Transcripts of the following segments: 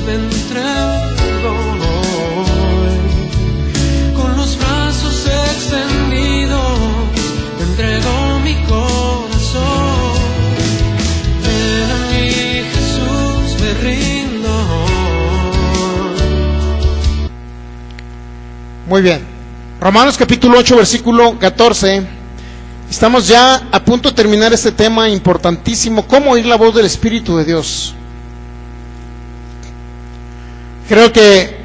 me entrego hoy. Con los brazos extendidos te entrego mi corazón. Ven a mí, Jesús, me rindo hoy. Muy bien. Romanos capítulo 8, versículo 14. Estamos ya a punto de terminar este tema importantísimo, cómo oír la voz del Espíritu de Dios. Creo que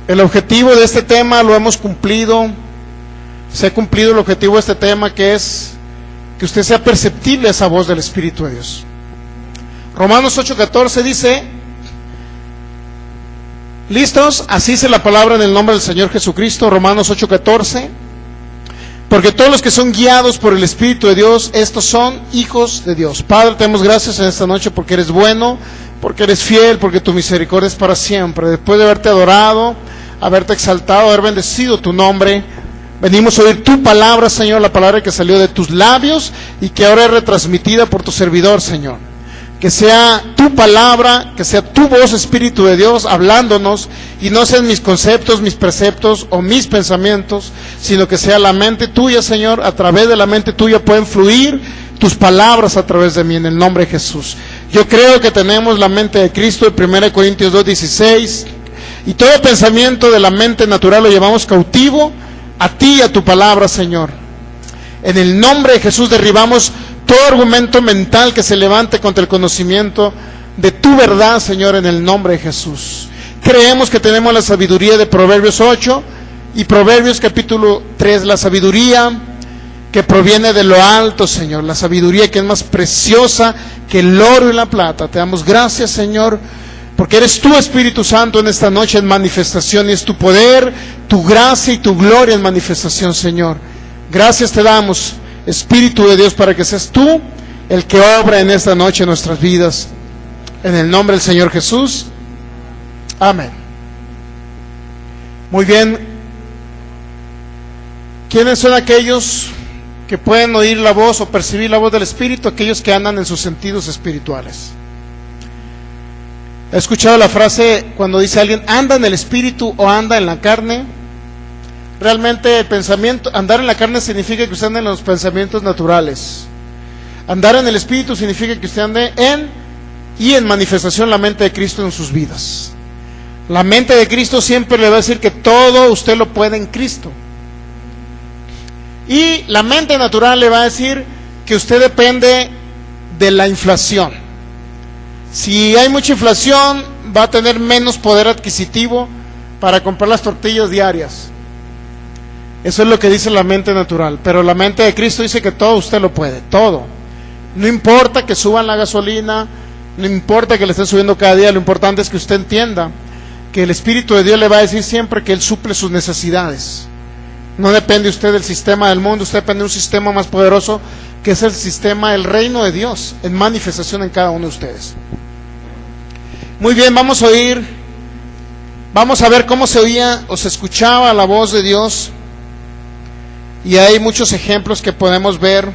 el objetivo de este tema lo hemos cumplido. Se ha cumplido el objetivo de este tema, que es que usted sea perceptible a esa voz del Espíritu de Dios. Romanos 8:14 dice: ¿listos? Así dice la palabra en el nombre del Señor Jesucristo. Romanos 8:14. Porque todos los que son guiados por el Espíritu de Dios, estos son hijos de Dios. Padre, te damos gracias en esta noche porque eres bueno, porque eres fiel, porque tu misericordia es para siempre. Después de haberte adorado, haberte exaltado, haber bendecido tu nombre, venimos a oír tu palabra, Señor, la palabra que salió de tus labios y que ahora es retransmitida por tu servidor, Señor. Que sea tu palabra, que sea tu voz, Espíritu de Dios, hablándonos, y no sean mis conceptos, mis preceptos o mis pensamientos, sino que sea la mente tuya, Señor. A través de la mente tuya pueden fluir tus palabras a través de mí, en el nombre de Jesús. Yo creo que tenemos la mente de Cristo, en 1 Corintios 2:16, y todo pensamiento de la mente natural lo llevamos cautivo a ti y a tu palabra, Señor. En el nombre de Jesús derribamos todo argumento mental que se levante contra el conocimiento de tu verdad, Señor, en el nombre de Jesús. Creemos que tenemos la sabiduría de Proverbios 8 y Proverbios capítulo 3, la sabiduría que proviene de lo alto, Señor, la sabiduría que es más preciosa que el oro y la plata. Te damos gracias, Señor, porque eres tú, Espíritu Santo, en esta noche en manifestación, y es tu poder, tu gracia y tu gloria en manifestación, Señor. Gracias te damos, Espíritu de Dios, para que seas tú el que obra en esta noche en nuestras vidas. En el nombre del Señor Jesús. Amén. Muy bien. ¿Quiénes son aquellos que pueden oír la voz o percibir la voz del Espíritu? Aquellos que andan en sus sentidos espirituales. He escuchado la frase cuando dice alguien anda en el Espíritu o anda en la carne. Realmente el pensamiento, andar en la carne significa que usted ande en los pensamientos naturales. Andar en el Espíritu significa que usted ande en manifestación la mente de Cristo en sus vidas. La mente de Cristo siempre le va a decir que todo usted lo puede en Cristo. Y la mente natural le va a decir que usted depende de la inflación. Si hay mucha inflación, va a tener menos poder adquisitivo para comprar las tortillas diarias. Eso es lo que dice la mente natural. Pero la mente de Cristo dice que todo usted lo puede, todo. No importa que suban la gasolina, no importa que le estén subiendo cada día, lo importante es que usted entienda que el Espíritu de Dios le va a decir siempre que Él suple sus necesidades. No depende usted del sistema del mundo, usted depende de un sistema más poderoso, que es el sistema del reino de Dios, en manifestación en cada uno de ustedes. Muy bien, vamos a ver cómo se oía o se escuchaba la voz de Dios. Y hay muchos ejemplos que podemos ver.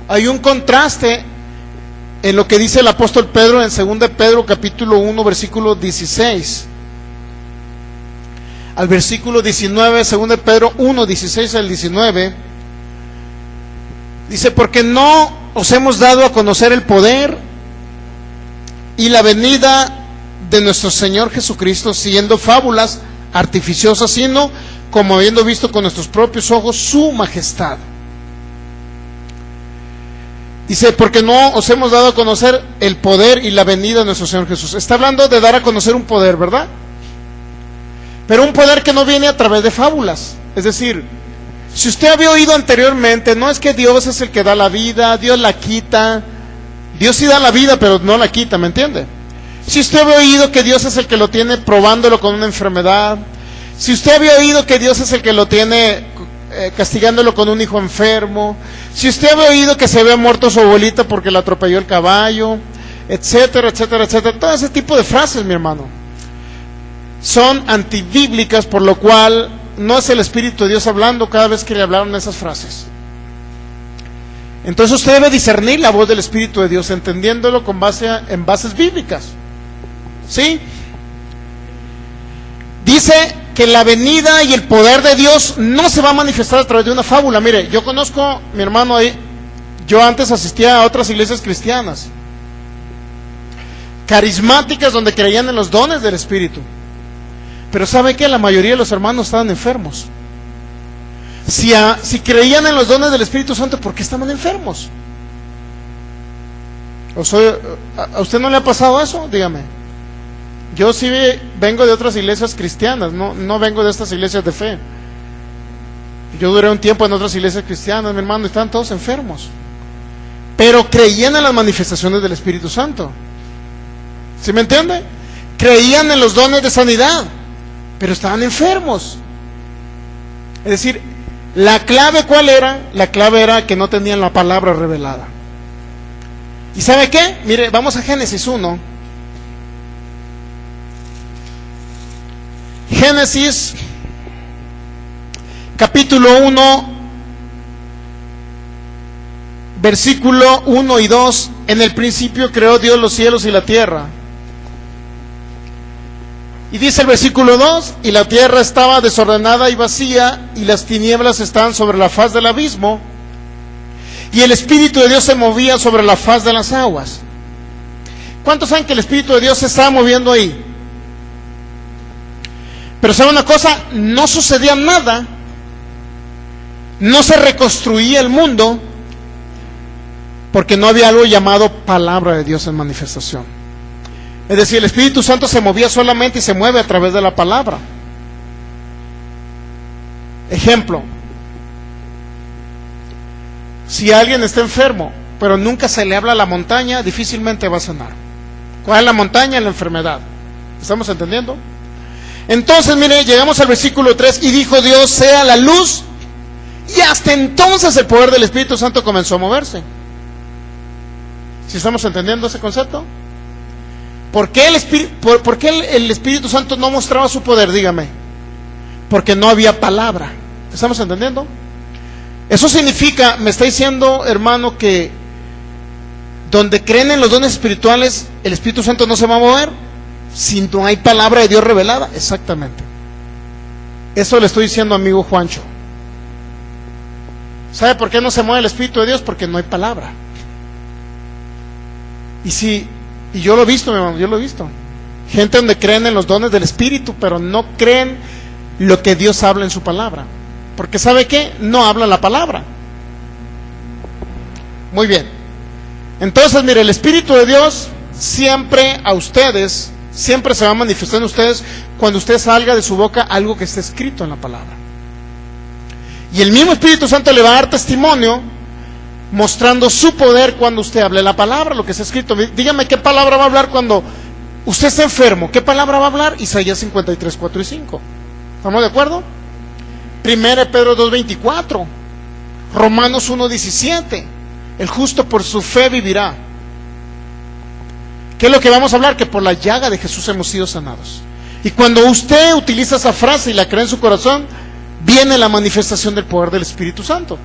Hay un contraste en lo que dice el apóstol Pedro en 2 de Pedro capítulo 1 versículo 16 al versículo 19. 2 de Pedro 1, 16 al 19 dice: porque no os hemos dado a conocer el poder y la venida de nuestro Señor Jesucristo siguiendo fábulas artificiosas, sino como habiendo visto con nuestros propios ojos su majestad. Dice: porque no os hemos dado a conocer el poder y la venida de nuestro Señor Jesús. Está hablando de dar a conocer un poder, ¿verdad? Pero un poder que no viene a través de fábulas. Es decir, si usted había oído anteriormente, no es que Dios es el que da la vida, Dios la quita. Dios sí da la vida, pero no la quita, ¿me entiende? Si usted había oído que Dios es el que lo tiene probándolo con una enfermedad, si usted había oído que Dios es el que lo tiene castigándolo con un hijo enfermo, si usted había oído que se había muerto su abuelita porque la atropelló el caballo, etcétera, etcétera, etcétera, todo ese tipo de frases, mi hermano, son antibíblicas, por lo cual no es el Espíritu de Dios hablando cada vez que le hablaron esas frases. Entonces usted debe discernir la voz del Espíritu de Dios, entendiéndolo en bases bíblicas. ¿Sí? Dice que la venida y el poder de Dios no se va a manifestar a través de una fábula. Mire, yo conozco, mi hermano ahí, yo antes asistía a otras iglesias cristianas, carismáticas, donde creían en los dones del Espíritu. Pero ¿sabe qué? La mayoría de los hermanos estaban enfermos. Si creían en los dones del Espíritu Santo, ¿por qué estaban enfermos? ¿A usted no le ha pasado eso? Dígame. Yo sí vengo de otras iglesias cristianas, no vengo de estas iglesias de fe. Yo duré un tiempo en otras iglesias cristianas, mi hermano, y estaban todos enfermos. Pero creían en las manifestaciones del Espíritu Santo. ¿Sí me entiende? Creían en los dones de sanidad, pero estaban enfermos. Es decir, ¿la clave cuál era? La clave era que no tenían la palabra revelada. ¿Y sabe qué? Mire, vamos a Génesis 1. Génesis, capítulo 1, versículo 1 y 2. En el principio creó Dios los cielos y la tierra. Y dice el versículo 2, y la tierra estaba desordenada y vacía, y las tinieblas estaban sobre la faz del abismo, y el Espíritu de Dios se movía sobre la faz de las aguas. ¿Cuántos saben que el Espíritu de Dios se estaba moviendo ahí? Pero ¿sabe una cosa? No sucedía nada, no se reconstruía el mundo, porque no había algo llamado palabra de Dios en manifestación. Es decir, el Espíritu Santo se movía solamente y se mueve a través de la palabra. Ejemplo, si alguien está enfermo, pero nunca se le habla a la montaña, difícilmente va a sanar. ¿Cuál es la montaña? La enfermedad. ¿Estamos entendiendo? Entonces, mire, llegamos al versículo 3, y dijo Dios, sea la luz, y hasta entonces el poder del Espíritu Santo comenzó a moverse. ¿Sí estamos entendiendo ese concepto? ¿Por qué el Espíritu Santo no mostraba su poder? Dígame. Porque no había palabra. ¿Estamos entendiendo? Eso significa, me está diciendo, hermano, que donde creen en los dones espirituales, el Espíritu Santo no se va a mover si no hay palabra de Dios revelada. Exactamente. Eso le estoy diciendo, amigo Juancho. ¿Sabe por qué no se mueve el Espíritu de Dios? Porque no hay palabra. Y yo lo he visto, mi hermano, yo lo he visto. Gente donde creen en los dones del Espíritu, pero no creen lo que Dios habla en su palabra. Porque ¿sabe qué? No habla la palabra. Muy bien. Entonces, mire, el Espíritu de Dios siempre a ustedes, siempre se va a manifestar en ustedes cuando usted salga de su boca algo que esté escrito en la palabra. Y el mismo Espíritu Santo le va a dar testimonio mostrando su poder cuando usted hable la palabra, lo que está escrito. Dígame qué palabra va a hablar cuando usted está enfermo. ¿Qué palabra va a hablar? Isaías 53, 4 y 5. ¿Estamos de acuerdo? 1 Pedro 2:24, Romanos 1:17. El justo por su fe vivirá. ¿Qué es lo que vamos a hablar? Que por la llaga de Jesús hemos sido sanados. Y cuando usted utiliza esa frase y la cree en su corazón, viene la manifestación del poder del Espíritu Santo.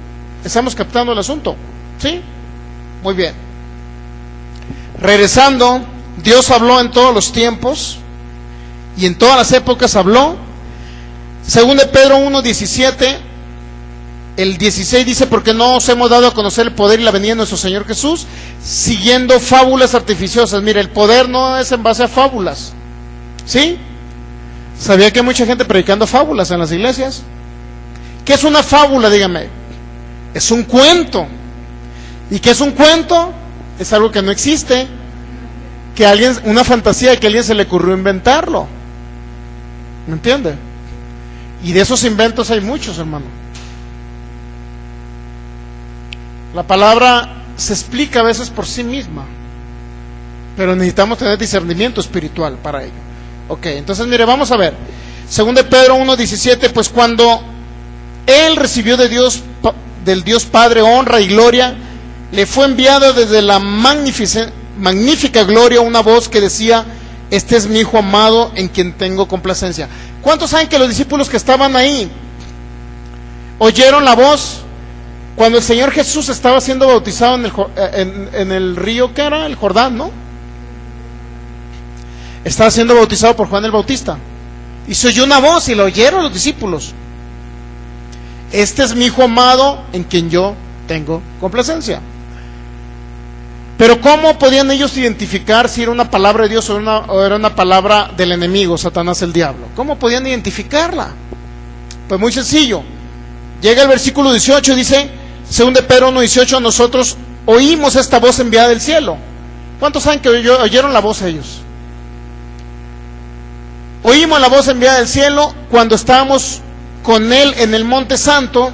¿Estamos captando el asunto? ¿Sí? Muy bien. Regresando, Dios habló en todos los tiempos y en todas las épocas habló. Según de Pedro 1:17, el 16 dice, porque no os hemos dado a conocer el poder y la venida de nuestro Señor Jesús, siguiendo fábulas artificiosas. Mire, el poder no es en base a fábulas. ¿Sí? ¿Sabía que hay mucha gente predicando fábulas en las iglesias? ¿Qué es una fábula? Dígame. Es un cuento. ¿Y qué es un cuento? Es algo que no existe, que una fantasía que a alguien se le ocurrió inventarlo. ¿Me entiende? Y de esos inventos hay muchos, hermano. La palabra se explica a veces por sí misma, pero necesitamos tener discernimiento espiritual para ello. Ok, entonces mire, vamos a ver. Según de Pedro 1:17, pues cuando Él recibió de Dios, del Dios Padre, honra y gloria, le fue enviado desde la magnífica gloria una voz que decía, este es mi Hijo amado en quien tengo complacencia. ¿Cuántos saben que los discípulos que estaban ahí oyeron la voz Cuando el Señor Jesús estaba siendo bautizado en el río, ¿qué era? El Jordán, ¿no? Estaba siendo bautizado por Juan el Bautista. Y se oyó una voz y lo oyeron los discípulos. Este es mi hijo amado en quien yo tengo complacencia. Pero ¿cómo podían ellos identificar si era una palabra de Dios o era una palabra del enemigo, Satanás el diablo? ¿Cómo podían identificarla? Pues muy sencillo. Llega el versículo 18 y dice, según de Pedro 1:18, nosotros oímos esta voz enviada del cielo. ¿Cuántos saben que oyeron la voz ellos? Oímos la voz enviada del cielo cuando estábamos con él en el Monte Santo.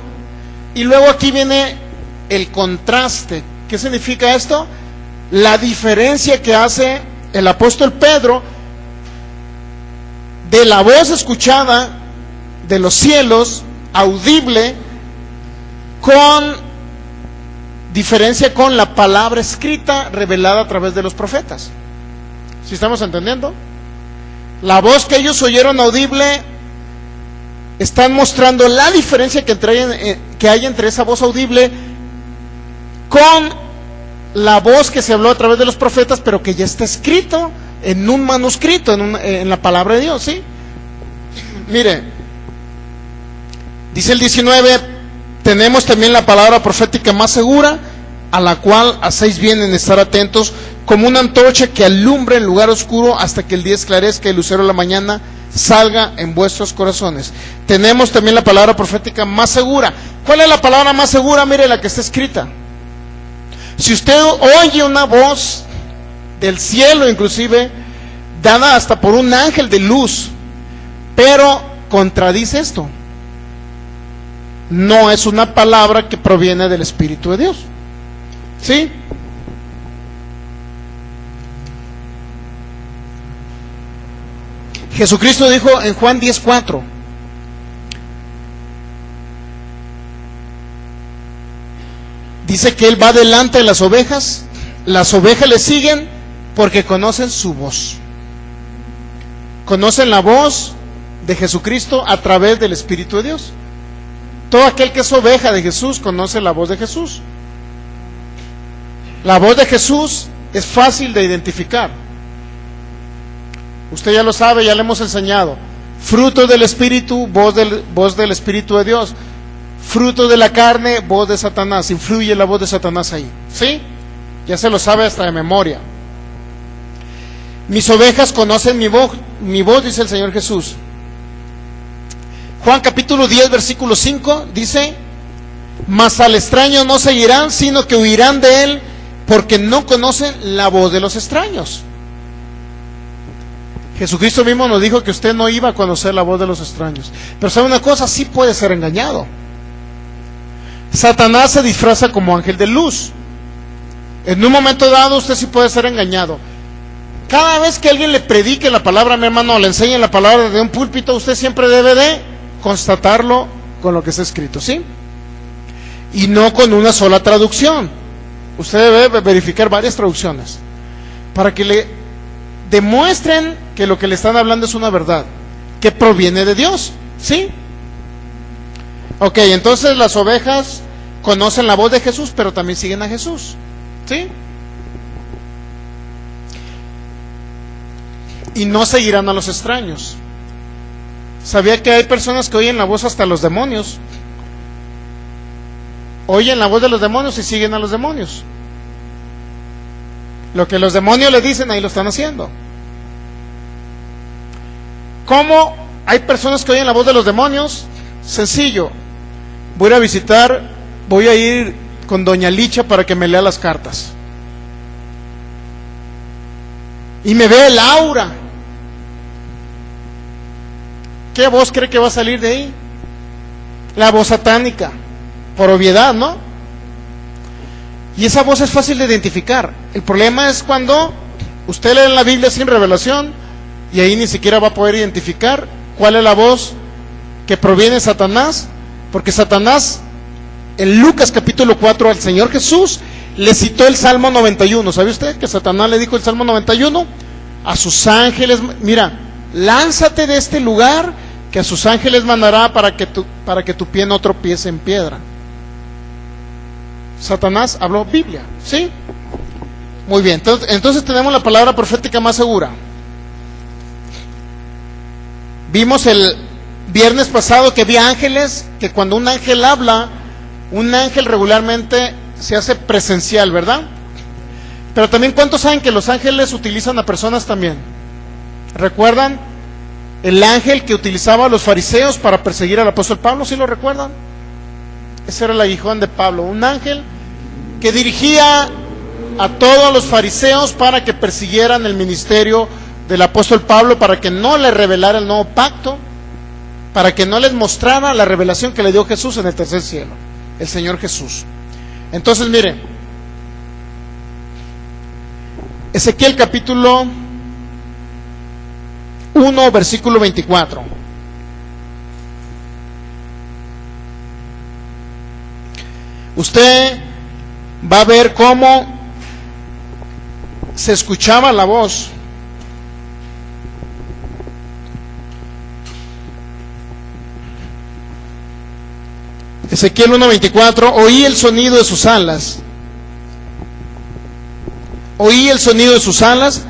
Y luego aquí viene el contraste. ¿Qué significa esto? La diferencia que hace el apóstol Pedro de la voz escuchada de los cielos, audible, con diferencia con la palabra escrita revelada a través de los profetas. ¿Sí estamos entendiendo? La voz que ellos oyeron audible, están mostrando la diferencia que hay entre esa voz audible con la voz que se habló a través de los profetas, pero que ya está escrito en un manuscrito, en la palabra de Dios, ¿sí? Mire, dice el 19, tenemos también la palabra profética más segura, a la cual hacéis bien en estar atentos, como una antorcha que alumbra en lugar oscuro hasta que el día esclarezca y el lucero de la mañana salga en vuestros corazones. Tenemos también la palabra profética más segura. ¿Cuál es la palabra más segura? Mire, la que está escrita. Si usted oye una voz del cielo, inclusive dada hasta por un ángel de luz, pero contradice esto, no es una palabra que proviene del Espíritu de Dios. ¿Sí? Jesucristo dijo en Juan 10:4, dice que Él va delante de las ovejas le siguen porque conocen su voz. Conocen la voz de Jesucristo a través del Espíritu de Dios. Todo aquel que es oveja de Jesús conoce la voz de Jesús. La voz de Jesús es fácil de identificar. Usted ya lo sabe, ya le hemos enseñado. Fruto del Espíritu, voz del Espíritu de Dios. Fruto de la carne, voz de Satanás. Influye la voz de Satanás ahí. ¿Sí? Ya se lo sabe hasta de memoria. Mis ovejas conocen mi voz, dice el Señor Jesús. Juan capítulo 10, versículo 5, dice, mas al extraño no seguirán, sino que huirán de él, porque no conocen la voz de los extraños. Jesucristo mismo nos dijo que usted no iba a conocer la voz de los extraños. Pero ¿sabe una cosa? Sí puede ser engañado. Satanás se disfraza como ángel de luz. En un momento dado usted sí puede ser engañado. Cada vez que alguien le predique la palabra, mi hermano, o le enseñe la palabra de un púlpito, usted siempre debe de constatarlo con lo que está escrito, ¿sí? Y no con una sola traducción. Usted debe verificar varias traducciones para que le demuestren que lo que le están hablando es una verdad que proviene de Dios, ¿sí? Ok, entonces las ovejas conocen la voz de Jesús, pero también siguen a Jesús, ¿sí? Y no seguirán a los extraños. ¿Sabía que hay personas que oyen la voz hasta los demonios? Oyen la voz de los demonios y siguen a los demonios. Lo que los demonios le dicen, ahí lo están haciendo. ¿Cómo hay personas que oyen la voz de los demonios? Sencillo. Voy a ir con doña Licha para que me lea las cartas. Y me ve el aura. ¿Qué voz cree que va a salir de ahí? La voz satánica, por obviedad, ¿no? Y esa voz es fácil de identificar. El problema es cuando usted lee la Biblia sin revelación y ahí ni siquiera va a poder identificar cuál es la voz que proviene de Satanás, porque Satanás, en Lucas capítulo 4, al Señor Jesús le citó el Salmo 91. ¿Sabe usted que Satanás le dijo el Salmo 91? A sus ángeles, mira, lánzate de este lugar, que a sus ángeles mandará para que tu pie no tropiece en piedra. Satanás habló Biblia, ¿sí? Muy bien, entonces tenemos la palabra profética más segura. Vimos el viernes pasado que había ángeles, que cuando un ángel habla, un ángel regularmente se hace presencial, ¿verdad? Pero también, ¿cuántos saben que los ángeles utilizan a personas también? ¿Recuerdan el ángel que utilizaba a los fariseos para perseguir al apóstol Pablo? ¿Sí lo recuerdan? Ese era el aguijón de Pablo, un ángel que dirigía a todos los fariseos para que persiguieran el ministerio del apóstol Pablo, para que no le revelara el nuevo pacto, para que no les mostrara la revelación que le dio Jesús en el tercer cielo, el Señor Jesús. Entonces, mire, Ezequiel capítulo 1, versículo 24. Usted va a ver cómo se escuchaba la voz. Ezequiel 1:24, oí el sonido de sus alas. Oí el sonido de sus alas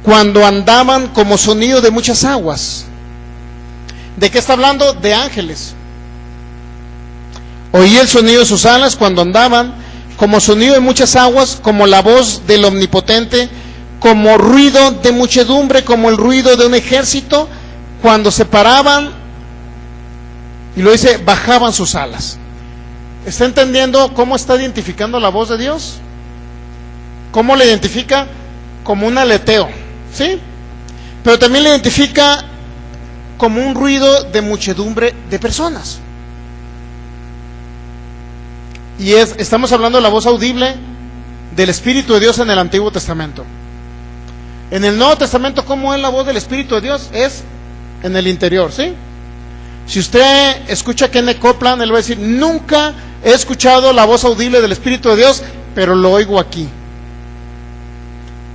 cuando andaban como sonido de muchas aguas. ¿De qué está hablando? De ángeles. Oí el sonido de sus alas cuando andaban como sonido de muchas aguas, como la voz del Omnipotente, como ruido de muchedumbre, como el ruido de un ejército, cuando se paraban, y lo dice, bajaban sus alas. ¿Está entendiendo cómo está identificando la voz de Dios? ¿Cómo la identifica? Como un aleteo, ¿sí? Pero también la identifica como un ruido de muchedumbre de personas. Y estamos hablando de la voz audible del Espíritu de Dios en el Antiguo Testamento. En el Nuevo Testamento, ¿cómo es la voz del Espíritu de Dios? Es en el interior, ¿sí? Si usted escucha a Kenneth Copeland, él va a decir, nunca he escuchado la voz audible del Espíritu de Dios, pero lo oigo aquí.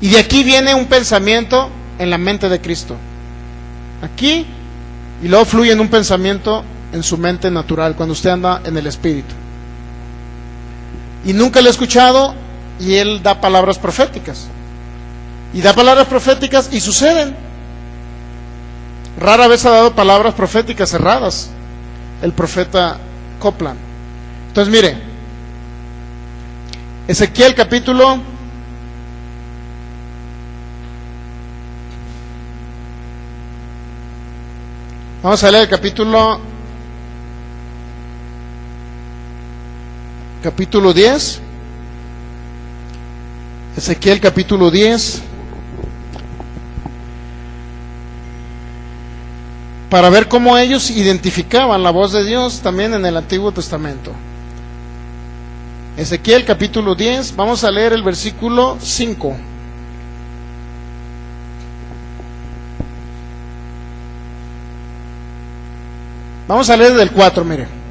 Y de aquí viene un pensamiento en la mente de Cristo. Aquí, y luego fluye en un pensamiento en su mente natural, cuando usted anda en el Espíritu. Y nunca lo he escuchado, y él da palabras proféticas. Y da palabras proféticas y suceden. Rara vez ha dado palabras proféticas erradas el profeta Copeland. Entonces mire, Ezequiel capítulo 10. Ezequiel capítulo 10. Para ver cómo ellos identificaban la voz de Dios también en el Antiguo Testamento. Ezequiel capítulo 10, vamos a leer el versículo 5. Vamos a leer del 4, mire.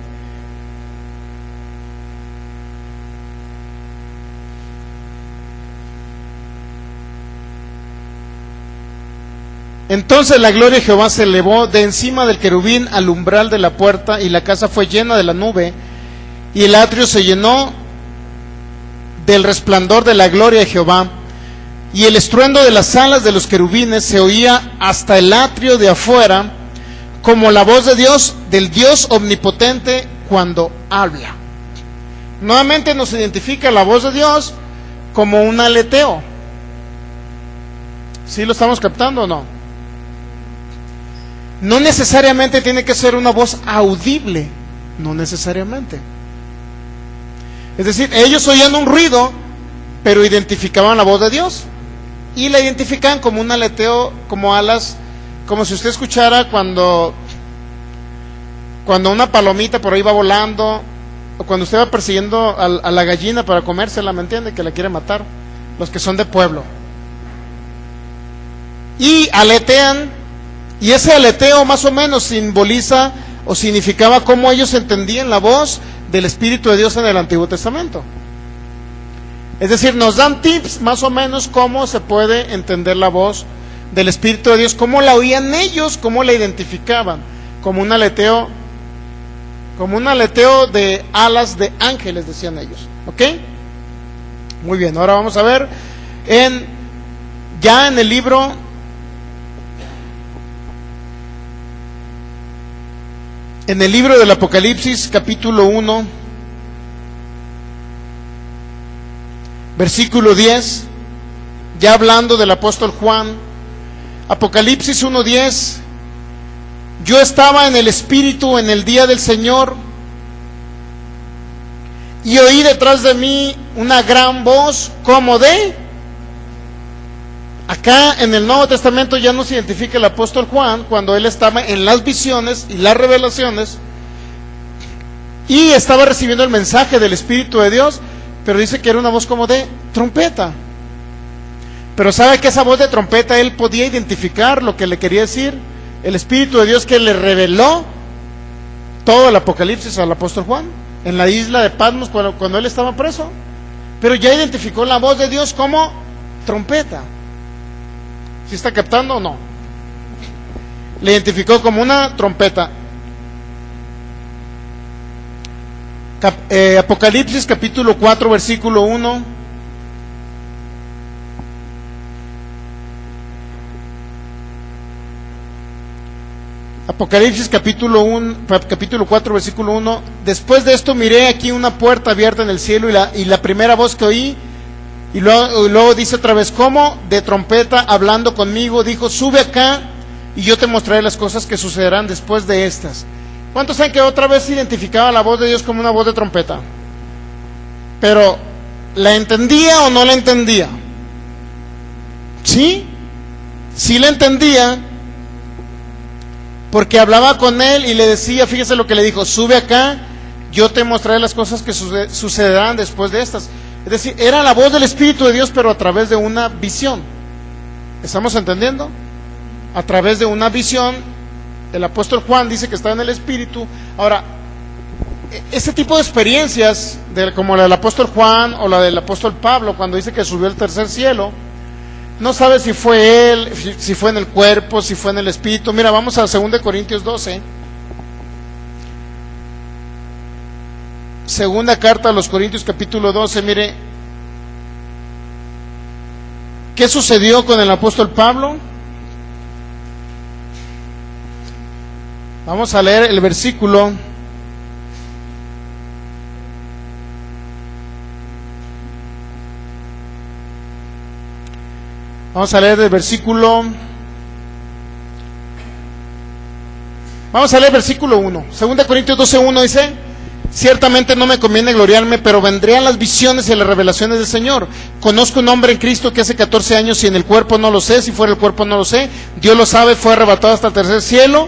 Entonces la gloria de Jehová se elevó de encima del querubín al umbral de la puerta, y la casa fue llena de la nube, y el atrio se llenó del resplandor de la gloria de Jehová, y el estruendo de las alas de los querubines se oía hasta el atrio de afuera, como la voz de Dios, del Dios omnipotente cuando habla. Nuevamente nos identifica la voz de Dios como un aleteo. ¿Sí lo estamos captando o no? No necesariamente tiene que ser una voz audible, no necesariamente. Es decir, ellos oían un ruido, pero identificaban la voz de Dios, y la identificaban como un aleteo, como alas, como si usted escuchara cuando una palomita por ahí va volando, o cuando usted va persiguiendo a la gallina para comérsela, ¿me entiende? Que la quiere matar, los que son de pueblo. Y aletean. Y ese aleteo más o menos simboliza o significaba cómo ellos entendían la voz del Espíritu de Dios en el Antiguo Testamento. Es decir, nos dan tips más o menos cómo se puede entender la voz del Espíritu de Dios, cómo la oían ellos, cómo la identificaban, como un aleteo como un aleteo de alas de ángeles, decían ellos. ¿Ok? Muy bien, ahora vamos a ver ya en el libro del Apocalipsis, capítulo 1, versículo 10, ya hablando del apóstol Juan. Apocalipsis 1:10: yo estaba en el Espíritu en el día del Señor, y oí detrás de mí una gran voz como de... Acá en el Nuevo Testamento ya nos identifica el apóstol Juan cuando él estaba en las visiones y las revelaciones y estaba recibiendo el mensaje del Espíritu de Dios, pero dice que era una voz como de trompeta. Pero sabe que esa voz de trompeta él podía identificar lo que le quería decir el Espíritu de Dios, que le reveló todo el Apocalipsis al apóstol Juan en la isla de Patmos cuando él estaba preso. Pero ya identificó la voz de Dios como trompeta. ¿Sí está captando o no? Le identificó como una trompeta. Apocalipsis capítulo 4 versículo 1. Apocalipsis capítulo 4 versículo 1. Después de esto miré aquí una puerta abierta en el cielo y la primera voz que oí, y luego dice otra vez, como de trompeta hablando conmigo, dijo: sube acá y yo te mostraré las cosas que sucederán después de estas. ¿Cuántos saben que otra vez se identificaba la voz de Dios como una voz de trompeta? Pero, ¿la entendía o no la entendía? ¿Sí? Sí la entendía, porque hablaba con él y le decía, fíjese lo que le dijo: sube acá, yo te mostraré las cosas que sucederán después de estas. Es decir, era la voz del Espíritu de Dios, pero a través de una visión. ¿Estamos entendiendo? A través de una visión. El apóstol Juan dice que está en el Espíritu. Ahora, ese tipo de experiencias, como la del apóstol Juan o la del apóstol Pablo, cuando dice que subió al tercer cielo, no sabe si fue él, si fue en el cuerpo, si fue en el Espíritu. Mira, vamos a 2 Corintios 12. Segunda carta a los Corintios capítulo 12, mire, ¿qué sucedió con el apóstol Pablo? Vamos a leer el versículo. Vamos a leer el versículo. Vamos a leer el versículo 1. 2 Corintios 12:1 dice: ciertamente no me conviene gloriarme, pero vendré a las visiones y a las revelaciones del Señor. Conozco un hombre en Cristo que hace 14 años, si en el cuerpo no lo sé, si fuera el cuerpo no lo sé, Dios lo sabe, fue arrebatado hasta el tercer cielo.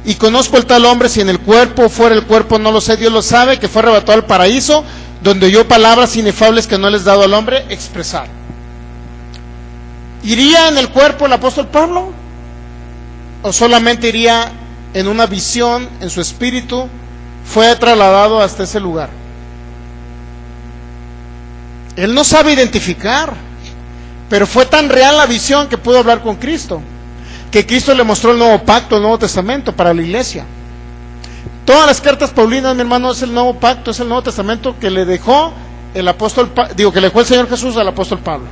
Y conozco el tal hombre, si en el cuerpo o fuera el cuerpo no lo sé, Dios lo sabe, que fue arrebatado al paraíso, donde oyó palabras inefables que no les he dado al hombre expresar. ¿Iría en el cuerpo el apóstol Pablo? ¿O solamente iría en una visión, en su espíritu? Fue trasladado hasta ese lugar. Él no sabe identificar, pero fue tan real la visión que pudo hablar con Cristo, que Cristo le mostró el nuevo pacto, el Nuevo Testamento para la iglesia. Todas las cartas paulinas, mi hermano, es el nuevo pacto, es el Nuevo Testamento que le dejó el apóstol, que le dejó el Señor Jesús al apóstol Pablo.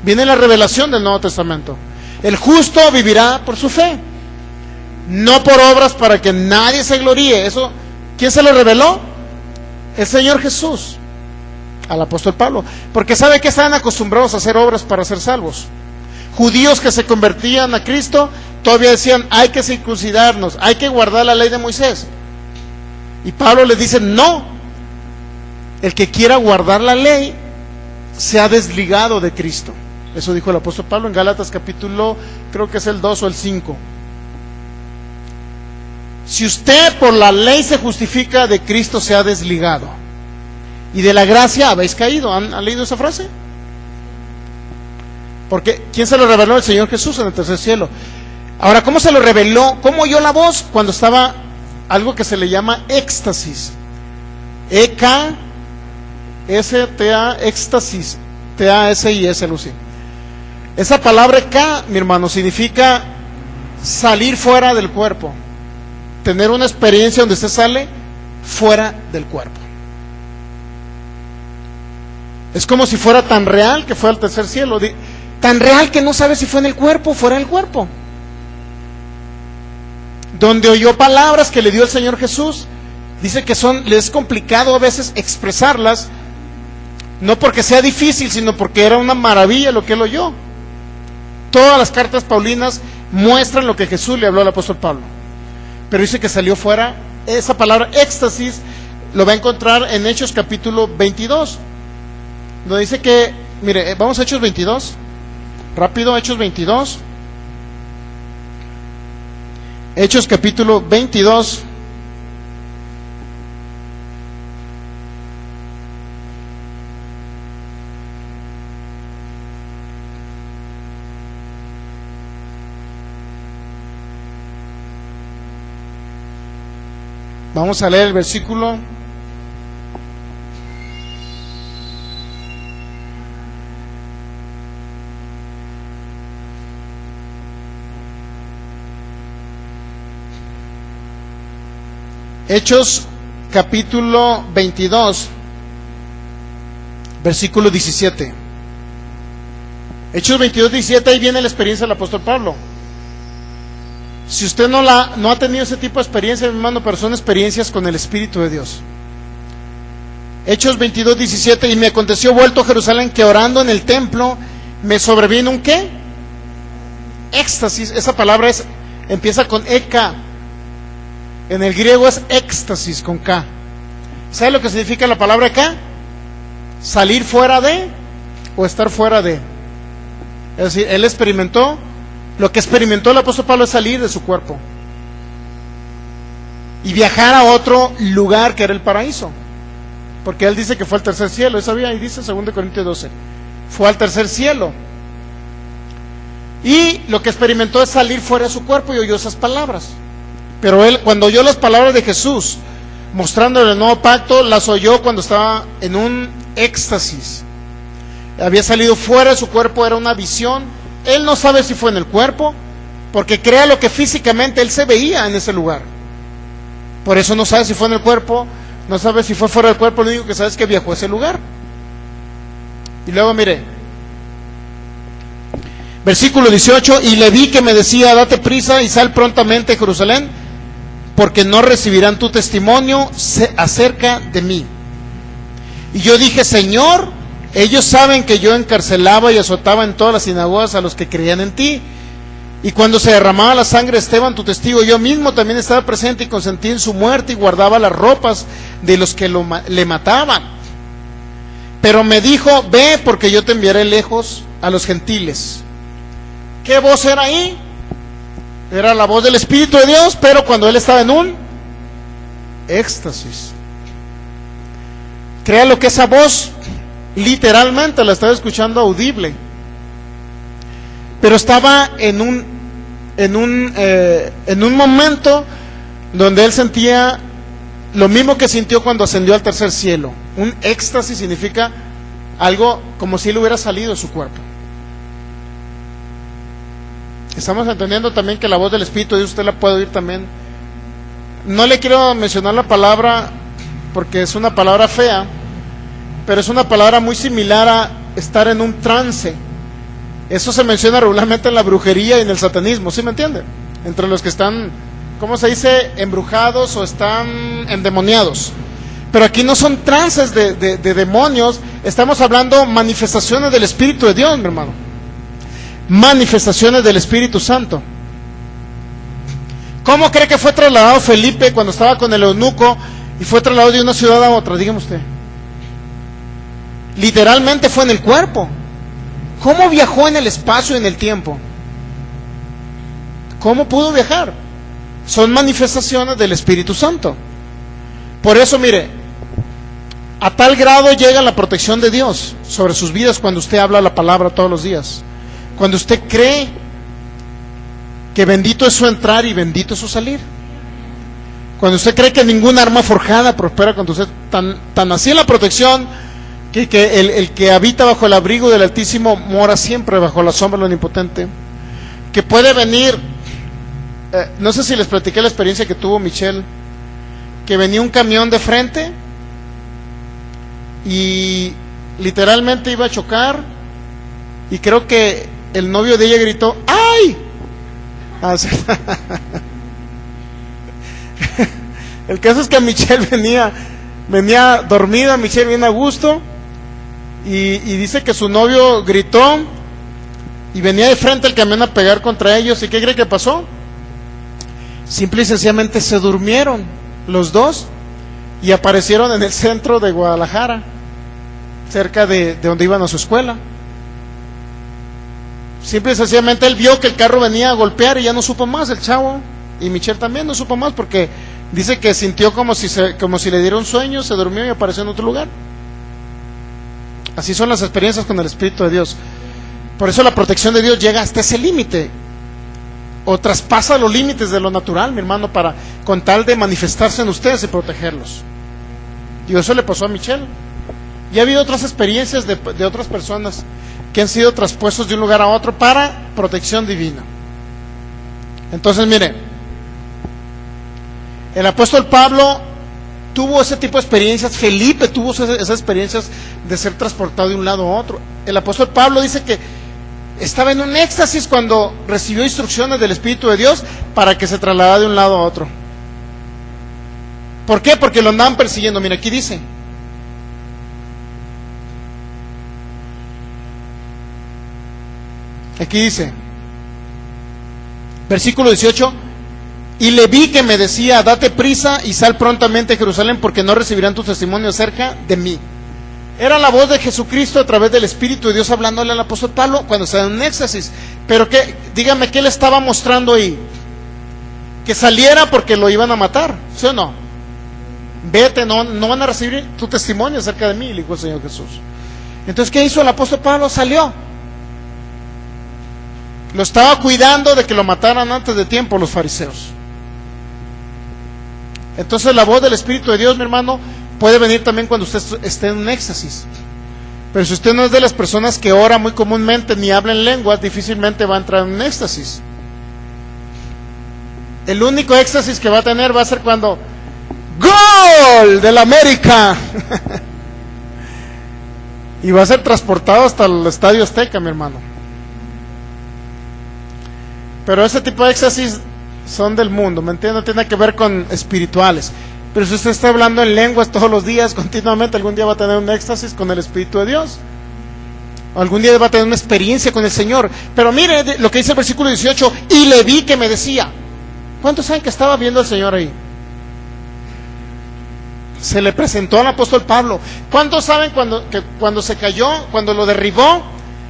Viene la revelación del Nuevo Testamento. El justo vivirá por su fe, no por obras, para que nadie se gloríe. Eso, ¿quién se lo reveló? El Señor Jesús al apóstol Pablo, porque sabe que estaban acostumbrados a hacer obras para ser salvos. Judíos que se convertían a Cristo todavía decían: hay que circuncidarnos, hay que guardar la ley de Moisés. Y Pablo les dice: no, el que quiera guardar la ley se ha desligado de Cristo. Eso dijo el apóstol Pablo en Gálatas capítulo, creo que es el 2 o el 5. Si usted por la ley se justifica, de Cristo se ha desligado, y de la gracia habéis caído. ¿Han leído esa frase? Porque ¿quién se lo reveló? El Señor Jesús en el tercer cielo. Ahora, ¿cómo se lo reveló? ¿Cómo oyó la voz? Cuando estaba algo que se le llama éxtasis. E-K-S-T-A, éxtasis. T-A-S-I-S, Lucy. Esa palabra K, mi hermano, significa salir fuera del cuerpo. Tener una experiencia donde usted sale fuera del cuerpo. Es como si fuera tan real que fue al tercer cielo, tan real que no sabe si fue en el cuerpo o fuera del cuerpo. Donde oyó palabras que le dio el Señor Jesús, dice que le es complicado a veces expresarlas, no porque sea difícil, sino porque era una maravilla lo que él oyó. Todas las cartas paulinas muestran lo que Jesús le habló al apóstol Pablo, pero dice que salió fuera. Esa palabra éxtasis lo va a encontrar en Hechos capítulo 22, donde dice que, mire, vamos a Hechos 22, rápido, Hechos 22, Hechos capítulo 22, vamos a leer el versículo . Hechos capítulo 22, versículo 17. Hechos 22, 17, ahí viene la experiencia del apóstol Pablo. Si usted no ha tenido ese tipo de experiencia, mi hermano, pero son experiencias con el Espíritu de Dios. Hechos 22, 17, y me aconteció vuelto a Jerusalén que orando en el templo me sobrevino un ¿qué? Éxtasis. Esa palabra empieza con eka. En el griego es éxtasis con K. ¿Sabe lo que significa la palabra acá? Salir fuera de o estar fuera de. Es decir, él experimentó, lo que experimentó el apóstol Pablo es salir de su cuerpo y viajar a otro lugar que era el paraíso. Porque él dice que fue al tercer cielo, ¿eso sabía? Ahí dice 2 Corintios 12. Fue al tercer cielo. Y lo que experimentó es salir fuera de su cuerpo y oyó esas palabras. Pero él, cuando oyó las palabras de Jesús, mostrándole el nuevo pacto, las oyó cuando estaba en un éxtasis. Había salido fuera de su cuerpo, era una visión. Él no sabe si fue en el cuerpo, porque crea lo que físicamente él se veía en ese lugar. Por eso no sabe si fue en el cuerpo, no sabe si fue fuera del cuerpo, lo único que sabe es que viajó a ese lugar. Y luego mire, versículo 18, y le vi que me decía, date prisa y sal prontamente a Jerusalén, porque no recibirán tu testimonio acerca de mí. Y yo dije, Señor, ellos saben que yo encarcelaba y azotaba en todas las sinagogas a los que creían en ti. Y cuando se derramaba la sangre de Esteban, tu testigo, yo mismo también estaba presente y consentí en su muerte y guardaba las ropas de los que le mataban. Pero me dijo, ve, porque yo te enviaré lejos a los gentiles. ¿Qué voz era ahí? Era la voz del Espíritu de Dios, pero cuando él estaba en un éxtasis. Crea lo que esa voz literalmente la estaba escuchando audible, pero estaba en un momento donde él sentía lo mismo que sintió cuando ascendió al tercer cielo. Un éxtasis significa algo como si él hubiera salido de su cuerpo. Estamos entendiendo también que la voz del Espíritu de Dios usted la puede oír también. No le quiero mencionar la palabra porque es una palabra fea, pero es una palabra muy similar a estar en un trance. Eso se menciona regularmente en la brujería y en el satanismo, ¿sí me entiende? Entre los que están, ¿cómo se dice? Embrujados o están endemoniados. Pero aquí no son trances de demonios, estamos hablando manifestaciones del Espíritu de Dios, mi hermano. Manifestaciones del Espíritu Santo. ¿Cómo cree que fue trasladado Felipe cuando estaba con el eunuco y fue trasladado de una ciudad a otra? Dígame usted. Literalmente fue en el cuerpo. ¿Cómo viajó en el espacio y en el tiempo? ¿Cómo pudo viajar? Son manifestaciones del Espíritu Santo. Por eso, mire, a tal grado llega la protección de Dios sobre sus vidas cuando usted habla la palabra todos los días. Cuando usted cree que bendito es su entrar y bendito es su salir. Cuando usted cree que ninguna arma forjada prospera contra usted, tan así es la protección que el que habita bajo el abrigo del Altísimo mora siempre bajo la sombra del Omnipotente. Que puede venir, no sé si les platiqué la experiencia que tuvo Michelle, que venía un camión de frente y literalmente iba a chocar, y creo que el novio de ella gritó ¡ay! El caso es que Michelle venía dormida, Michelle bien a gusto, y dice que su novio gritó y venía de frente el camión a pegar contra ellos. ¿Y qué cree que pasó? Simple y sencillamente se durmieron los dos y aparecieron en el centro de Guadalajara, cerca de donde iban a su escuela. Simple y sencillamente él vio que el carro venía a golpear y ya no supo más, el chavo, y Michelle también no supo más, porque dice que sintió como si le diera un sueño, se durmió y apareció en otro lugar. Así son las experiencias con el Espíritu de Dios. Por eso la protección de Dios llega hasta ese límite, o traspasa los límites de lo natural, mi hermano, con tal de manifestarse en ustedes y protegerlos. Y eso le pasó a Michelle. Y ha habido otras experiencias de otras personas que han sido traspuestos de un lugar a otro para protección divina. Entonces, mire, el apóstol Pablo tuvo ese tipo de experiencias, Felipe tuvo esas experiencias de ser transportado de un lado a otro. El apóstol Pablo dice que estaba en un éxtasis cuando recibió instrucciones del Espíritu de Dios para que se trasladara de un lado a otro. ¿Por qué? Porque lo andaban persiguiendo. Mira, aquí dice: versículo 18: y le vi que me decía, date prisa y sal prontamente a Jerusalén, porque no recibirán tu testimonio acerca de mí. Era la voz de Jesucristo a través del Espíritu de Dios hablándole al apóstol Pablo cuando estaba en un éxtasis. Pero dígame, ¿qué le estaba mostrando ahí? Que saliera porque lo iban a matar, ¿sí o no? Vete, no van a recibir tu testimonio acerca de mí, le dijo el Señor Jesús. Entonces, ¿qué hizo el apóstol Pablo? Salió. Lo estaba cuidando de que lo mataran antes de tiempo los fariseos. Entonces la voz del Espíritu de Dios, mi hermano, puede venir también cuando usted esté en un éxtasis. Pero si usted no es de las personas que ora muy comúnmente ni habla en lenguas, difícilmente va a entrar en un éxtasis. El único éxtasis que va a tener va a ser cuando ¡gol del América! Y va a ser transportado hasta el Estadio Azteca, mi hermano. Pero ese tipo de éxtasis son del mundo, ¿me entiendes? No tiene que ver con espirituales. Pero si usted está hablando en lenguas todos los días, continuamente, algún día va a tener un éxtasis con el Espíritu de Dios. O algún día va a tener una experiencia con el Señor. Pero mire lo que dice el versículo 18: y le vi que me decía. ¿Cuántos saben que estaba viendo al Señor ahí? Se le presentó al apóstol Pablo. ¿Cuántos saben que cuando se cayó, cuando lo derribó,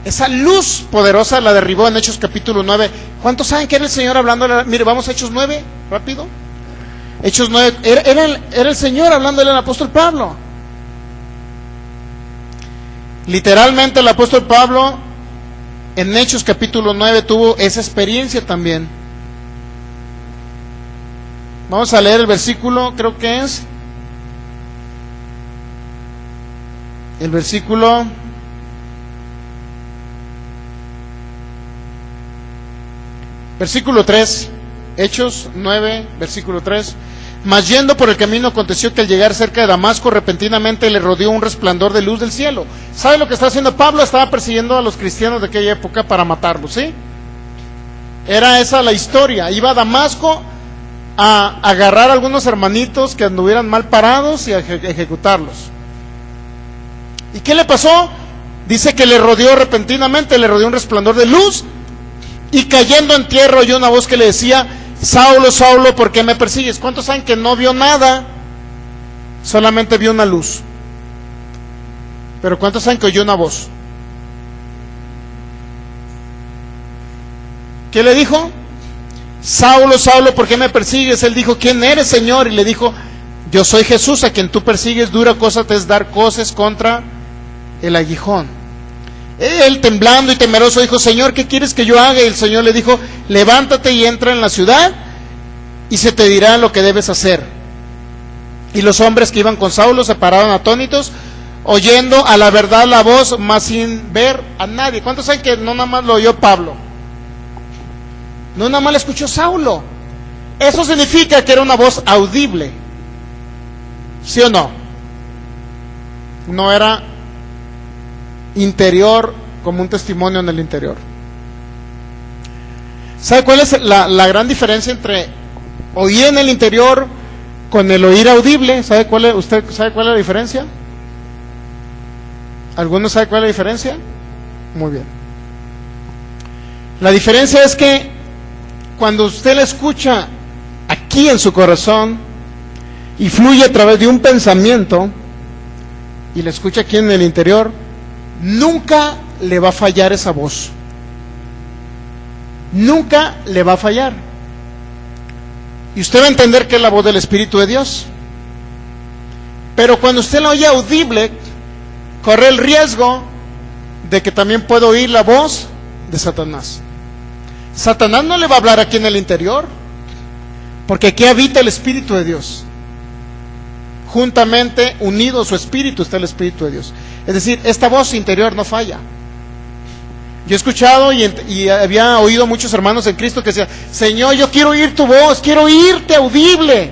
esa luz poderosa la derribó en Hechos capítulo 9? ¿Cuántos saben que era el Señor hablando? Mire, vamos a Hechos 9, rápido. Hechos 9, era el Señor hablándole al apóstol Pablo. Literalmente el apóstol Pablo en Hechos capítulo 9 tuvo esa experiencia también. Vamos a leer el versículo, creo que es el versículo 3, Hechos 9, versículo 3. Mas yendo por el camino aconteció que al llegar cerca de Damasco repentinamente le rodeó un resplandor de luz del cielo. ¿Sabe lo que está haciendo Pablo? Estaba persiguiendo a los cristianos de aquella época para matarlos, ¿sí? Era esa la historia. Iba a Damasco a agarrar a algunos hermanitos que anduvieran mal parados y a ejecutarlos. ¿Y qué le pasó? Dice que le rodeó repentinamente, le rodeó un resplandor de luz, y cayendo en tierra oyó una voz que le decía: Saulo, Saulo, ¿por qué me persigues? ¿Cuántos saben que no vio nada? Solamente vio una luz. Pero ¿cuántos saben que oyó una voz? ¿Qué le dijo? Saulo, Saulo, ¿por qué me persigues? Él dijo: ¿quién eres, Señor? Y le dijo: yo soy Jesús, a quien tú persigues. Dura cosa te es dar coces contra el aguijón. Él, temblando y temeroso, dijo: Señor, ¿qué quieres que yo haga? Y el Señor le dijo: levántate y entra en la ciudad, y se te dirá lo que debes hacer. Y los hombres que iban con Saulo se pararon atónitos, oyendo a la verdad la voz, mas sin ver a nadie. ¿Cuántos saben que no nada más lo oyó Pablo? No nada más lo escuchó Saulo. Eso significa que era una voz audible. ¿Sí o no? No era interior como un testimonio en el interior. ¿Sabe cuál es la gran diferencia entre oír en el interior con el oír audible? ¿Usted sabe cuál es la diferencia? ¿Alguno sabe cuál es la diferencia? Muy bien. La diferencia es que cuando usted la escucha aquí en su corazón y fluye a través de un pensamiento y la escucha aquí en el interior, nunca le va a fallar esa voz. Nunca le va a fallar. Y usted va a entender que es la voz del Espíritu de Dios. Pero cuando usted la oye audible, corre el riesgo de que también pueda oír la voz de Satanás. Satanás no le va a hablar aquí en el interior, porque aquí habita el Espíritu de Dios. Juntamente, unido a su Espíritu, está el Espíritu de Dios. Es decir, esta voz interior no falla. Yo he escuchado y había oído muchos hermanos en Cristo que decían: Señor, yo quiero oír tu voz, quiero oírte audible.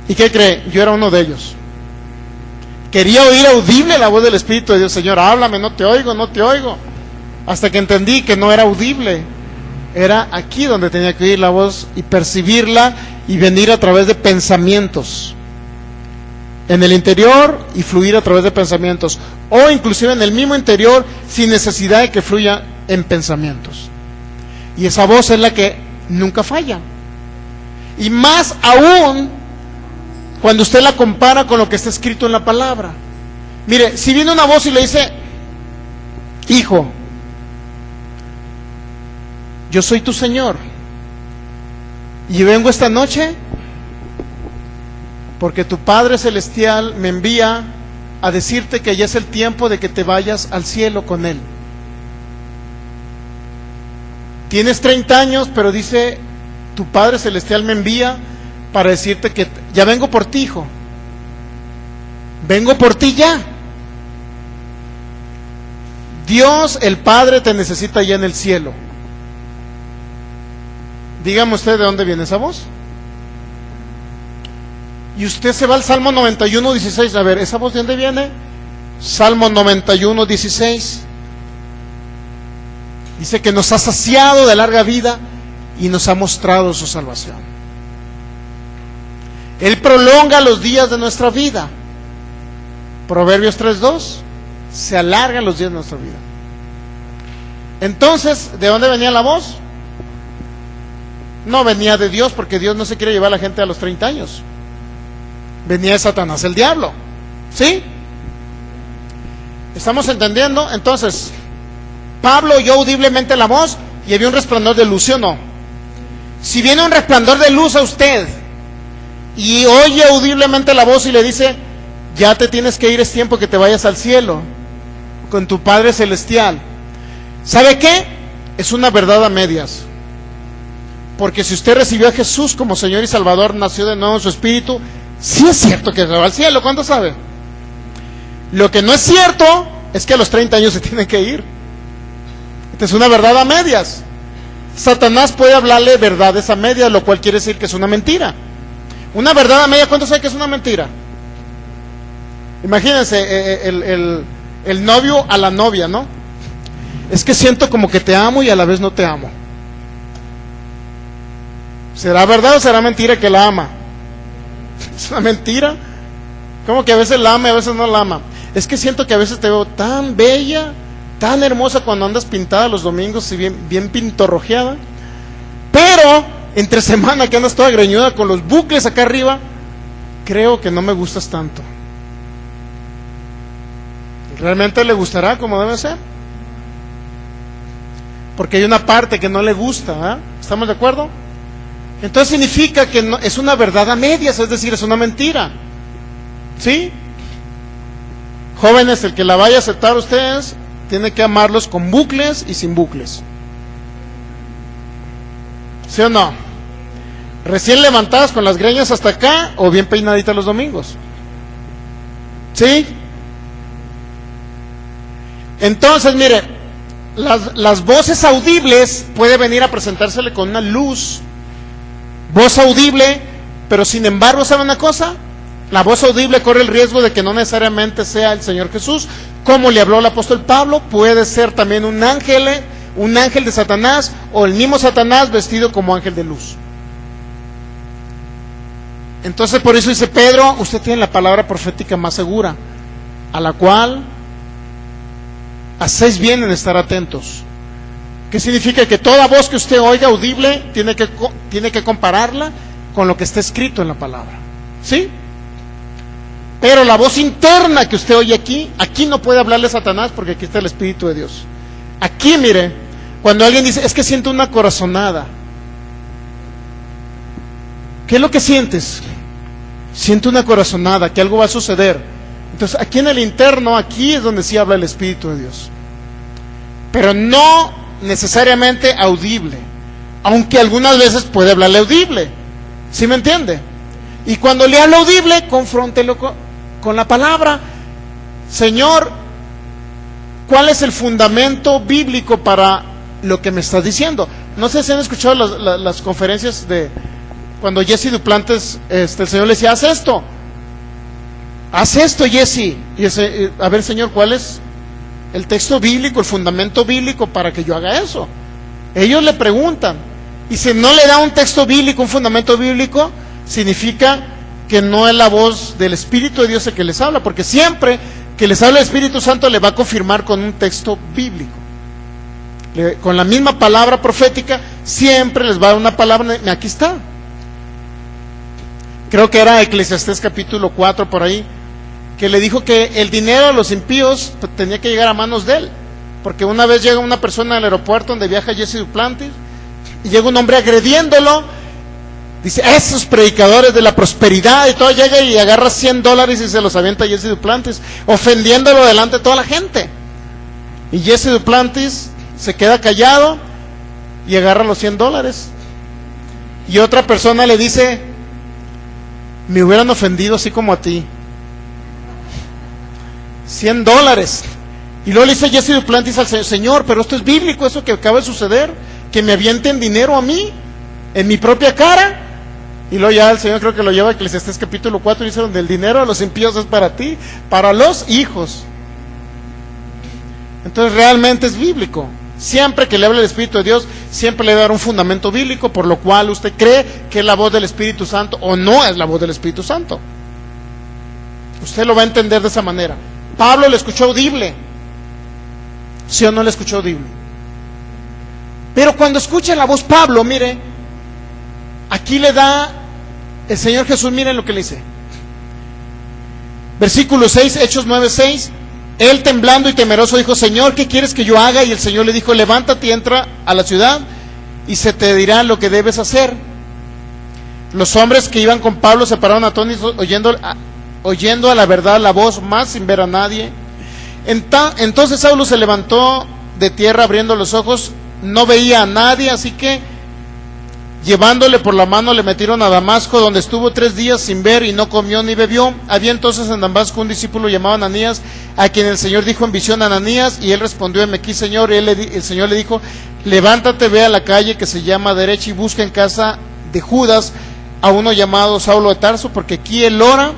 ¿Y qué cree? Yo era uno de ellos. Quería oír audible la voz del Espíritu de Dios. Señor, háblame, no te oigo, no te oigo. Hasta que entendí que no era audible. Era aquí donde tenía que oír la voz y percibirla y venir a través de pensamientos. En el interior y fluir a través de pensamientos. O inclusive en el mismo interior sin necesidad de que fluya en pensamientos. Y esa voz es la que nunca falla. Y más aún cuando usted la compara con lo que está escrito en la palabra. Mire, si viene una voz y le dice: hijo, yo soy tu Señor y vengo esta noche porque tu Padre Celestial me envía a decirte que ya es el tiempo de que te vayas al cielo con Él. Tienes 30 años, pero dice: tu Padre Celestial me envía para decirte que ya vengo por ti, hijo. Vengo por ti ya. Dios, el Padre, te necesita ya en el cielo. Dígame usted de dónde viene esa voz. Y usted se va al Salmo 91, 16. A ver, ¿esa voz de dónde viene? Salmo 91, 16. Dice que nos ha saciado de larga vida y nos ha mostrado su salvación. Él prolonga los días de nuestra vida. Proverbios 3:2. Se alargan los días de nuestra vida. Entonces, ¿de dónde venía la voz? No venía de Dios, porque Dios no se quiere llevar a la gente a los 30 años. Venía de Satanás, el diablo. ¿Sí? ¿Estamos entendiendo? Entonces, Pablo oyó audiblemente la voz y había un resplandor de luz, ¿sí o no? Si viene un resplandor de luz a usted y oye audiblemente la voz y le dice: ya te tienes que ir, es tiempo que te vayas al cielo con tu Padre Celestial. ¿Sabe qué? Es una verdad a medias. Porque si usted recibió a Jesús como Señor y Salvador, nació de nuevo en su espíritu, sí es cierto que se va al cielo. ¿Cuánto sabe? Lo que no es cierto es que a los 30 años se tiene que ir. Esta es una verdad a medias. Satanás puede hablarle verdades a medias, lo cual quiere decir que es una mentira. Una verdad a medias, ¿cuánto sabe que es una mentira? Imagínense el novio a la novia, ¿no? Es que siento como que te amo y a la vez no te amo. ¿Será verdad o será mentira que la ama? ¿Es una mentira? Como que a veces la ama y a veces no la ama. Es que siento que a veces te veo tan bella, tan hermosa cuando andas pintada los domingos y bien pintorrojeada, pero entre semana que andas toda greñuda con los bucles acá arriba, creo que no me gustas tanto. ¿Realmente le gustará como debe ser? Porque hay una parte que no le gusta, ¿eh? ¿Estamos de acuerdo? Entonces significa que no, es una verdad a medias, es decir, es una mentira. ¿Sí? Jóvenes, el que la vaya a aceptar ustedes, tiene que amarlos con bucles y sin bucles. ¿Sí o no? Recién levantadas con las greñas hasta acá o bien peinaditas los domingos. ¿Sí? Entonces, mire, las voces audibles puede venir a presentársele con una luz. Voz audible, pero sin embargo, ¿sabe una cosa? La voz audible corre el riesgo de que no necesariamente sea el Señor Jesús, como le habló el apóstol Pablo. Puede ser también un ángel de Satanás, o el mismo Satanás vestido como ángel de luz. Entonces por eso dice Pedro, usted tiene la palabra profética más segura, a la cual hacéis bien en estar atentos. ¿Qué significa? Que toda voz que usted oiga audible tiene que compararla con lo que está escrito en la palabra, ¿sí? Pero la voz interna que usted oye aquí no puede hablarle a Satanás, porque aquí está el Espíritu de Dios. Aquí, mire, cuando alguien dice, es que siento una corazonada, ¿qué es lo que sientes? Siento una corazonada, que algo va a suceder. Entonces aquí en el interno, aquí es donde sí habla el Espíritu de Dios, pero no necesariamente audible, aunque algunas veces puede hablarle audible, ¿sí me entiende? Y cuando le habla audible, confróntelo con la palabra. Señor, ¿cuál es el fundamento bíblico para lo que me estás diciendo? No sé si han escuchado las conferencias de cuando Jesse Duplantis, el Señor le decía, haz esto, Jesse. Y a ver, Señor, ¿cuál es el texto bíblico, el fundamento bíblico para que yo haga eso? Ellos le preguntan, y si no le da un texto bíblico, un fundamento bíblico, significa que no es la voz del Espíritu de Dios el que les habla, porque siempre que les habla el Espíritu Santo le va a confirmar con un texto bíblico, con la misma palabra profética. Siempre les va a dar una palabra, aquí está. Creo que era Eclesiastés capítulo 4 por ahí, que le dijo que el dinero de los impíos tenía que llegar a manos de él, porque una vez llega una persona al aeropuerto donde viaja Jesse Duplantis, y llega un hombre agrediéndolo. Dice, esos predicadores de la prosperidad, y todo, llega y agarra $100 y se los avienta a Jesse Duplantis, ofendiéndolo delante de toda la gente. Y Jesse Duplantis se queda callado y agarra los $100. Y otra persona le dice, me hubieran ofendido así como a ti. $100. Y luego le dice Jesse Duplantis al Señor, Señor, pero esto es bíblico, eso que acaba de suceder, que me avienten dinero a mí, en mi propia cara. Y luego ya el Señor creo que lo lleva a Eclesiastés capítulo 4 y dice, donde el dinero de los impíos es para ti, para los hijos. Entonces realmente es bíblico. Siempre que le hable el Espíritu de Dios, siempre le va a dar un fundamento bíblico, por lo cual usted cree que es la voz del Espíritu Santo o no es la voz del Espíritu Santo. Usted lo va a entender de esa manera. Pablo le escuchó audible, ¿sí o no le escuchó audible? Pero cuando escucha la voz Pablo, mire, aquí le da el Señor Jesús, miren lo que le dice. Versículo 6, Hechos 9:6. Él temblando y temeroso dijo, Señor, ¿qué quieres que yo haga? Y el Señor le dijo, levántate y entra a la ciudad y se te dirá lo que debes hacer. Los hombres que iban con Pablo se pararon atónitos, oyendo a la verdad la voz, más sin ver a nadie. Entonces Saulo se levantó de tierra abriendo los ojos, no veía a nadie, así que llevándole por la mano le metieron a Damasco, donde estuvo 3 días sin ver y no comió ni bebió. Había entonces en Damasco un discípulo llamado Ananías, a quien el Señor dijo en visión, Ananías, y él respondió, heme aquí, Señor. Y el Señor le dijo, levántate, ve a la calle que se llama derecha y busca en casa de Judas a uno llamado Saulo de Tarso, porque aquí él ora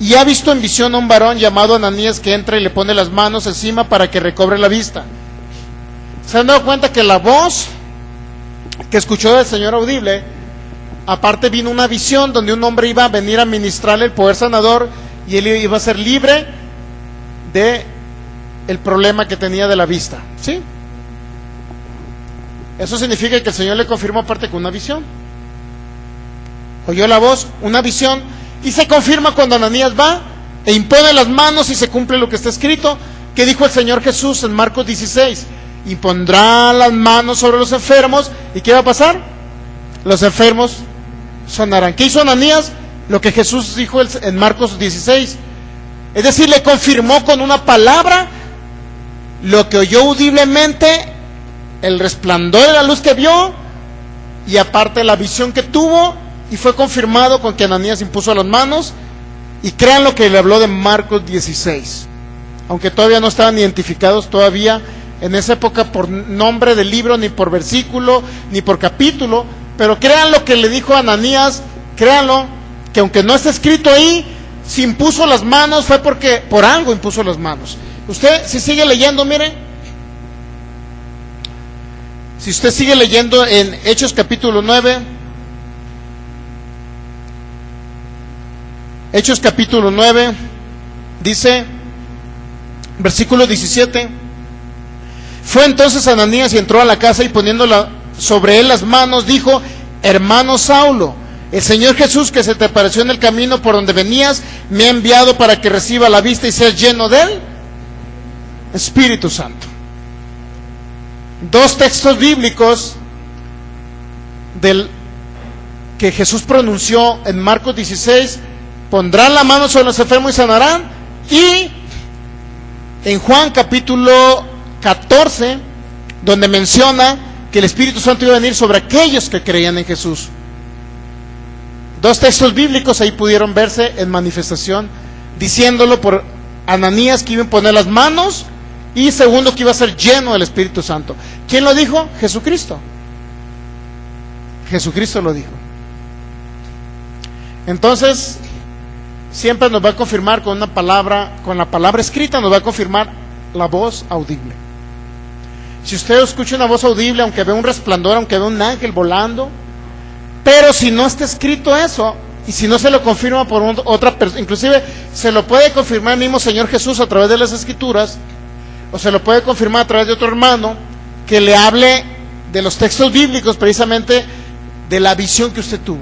y ha visto en visión a un varón llamado Ananías que entra y le pone las manos encima para que recobre la vista. ¿Se han dado cuenta que la voz que escuchó del Señor audible, aparte vino una visión donde un hombre iba a venir a ministrarle el poder sanador y él iba a ser libre de el problema que tenía de la vista? ¿Sí? Eso significa que el Señor le confirmó aparte con una visión. Oyó la voz, una visión, y se confirma cuando Ananías va e impone las manos y se cumple lo que está escrito, que dijo el Señor Jesús en Marcos 16, y pondrá las manos sobre los enfermos, ¿y qué va a pasar? Los enfermos sanarán. ¿Qué hizo Ananías? Lo que Jesús dijo en Marcos 16, es decir, le confirmó con una palabra lo que oyó audiblemente, el resplandor de la luz que vio, y aparte la visión que tuvo, y fue confirmado con que Ananías impuso las manos. Y crean lo que le habló de Marcos 16, aunque todavía no estaban identificados todavía en esa época por nombre del libro, ni por versículo, ni por capítulo, pero crean lo que le dijo a Ananías, créanlo, que aunque no está escrito ahí, si impuso las manos fue porque por algo impuso las manos. Usted, si sigue leyendo, mire, si usted sigue leyendo en Hechos capítulo 9, Hechos capítulo 9, dice, versículo 17, fue entonces Ananías y entró a la casa y poniéndola sobre él las manos, dijo, hermano Saulo, el Señor Jesús que se te apareció en el camino por donde venías, me ha enviado para que reciba la vista y seas lleno del Espíritu Santo. Dos textos bíblicos del que Jesús pronunció en Marcos 16, pondrán la mano sobre los enfermos y sanarán, y en Juan capítulo 14, donde menciona que el Espíritu Santo iba a venir sobre aquellos que creían en Jesús. Dos textos bíblicos ahí pudieron verse en manifestación, diciéndolo por Ananías que iba a poner las manos, y segundo que iba a ser lleno del Espíritu Santo. ¿Quién lo dijo? Jesucristo. Jesucristo lo dijo. Entonces, siempre nos va a confirmar con una palabra, con la palabra escrita nos va a confirmar la voz audible. Si usted escucha una voz audible, aunque vea un resplandor, aunque vea un ángel volando, pero si no está escrito eso, y si no se lo confirma por otra persona, inclusive se lo puede confirmar el mismo Señor Jesús a través de las Escrituras, o se lo puede confirmar a través de otro hermano que le hable de los textos bíblicos, precisamente de la visión que usted tuvo.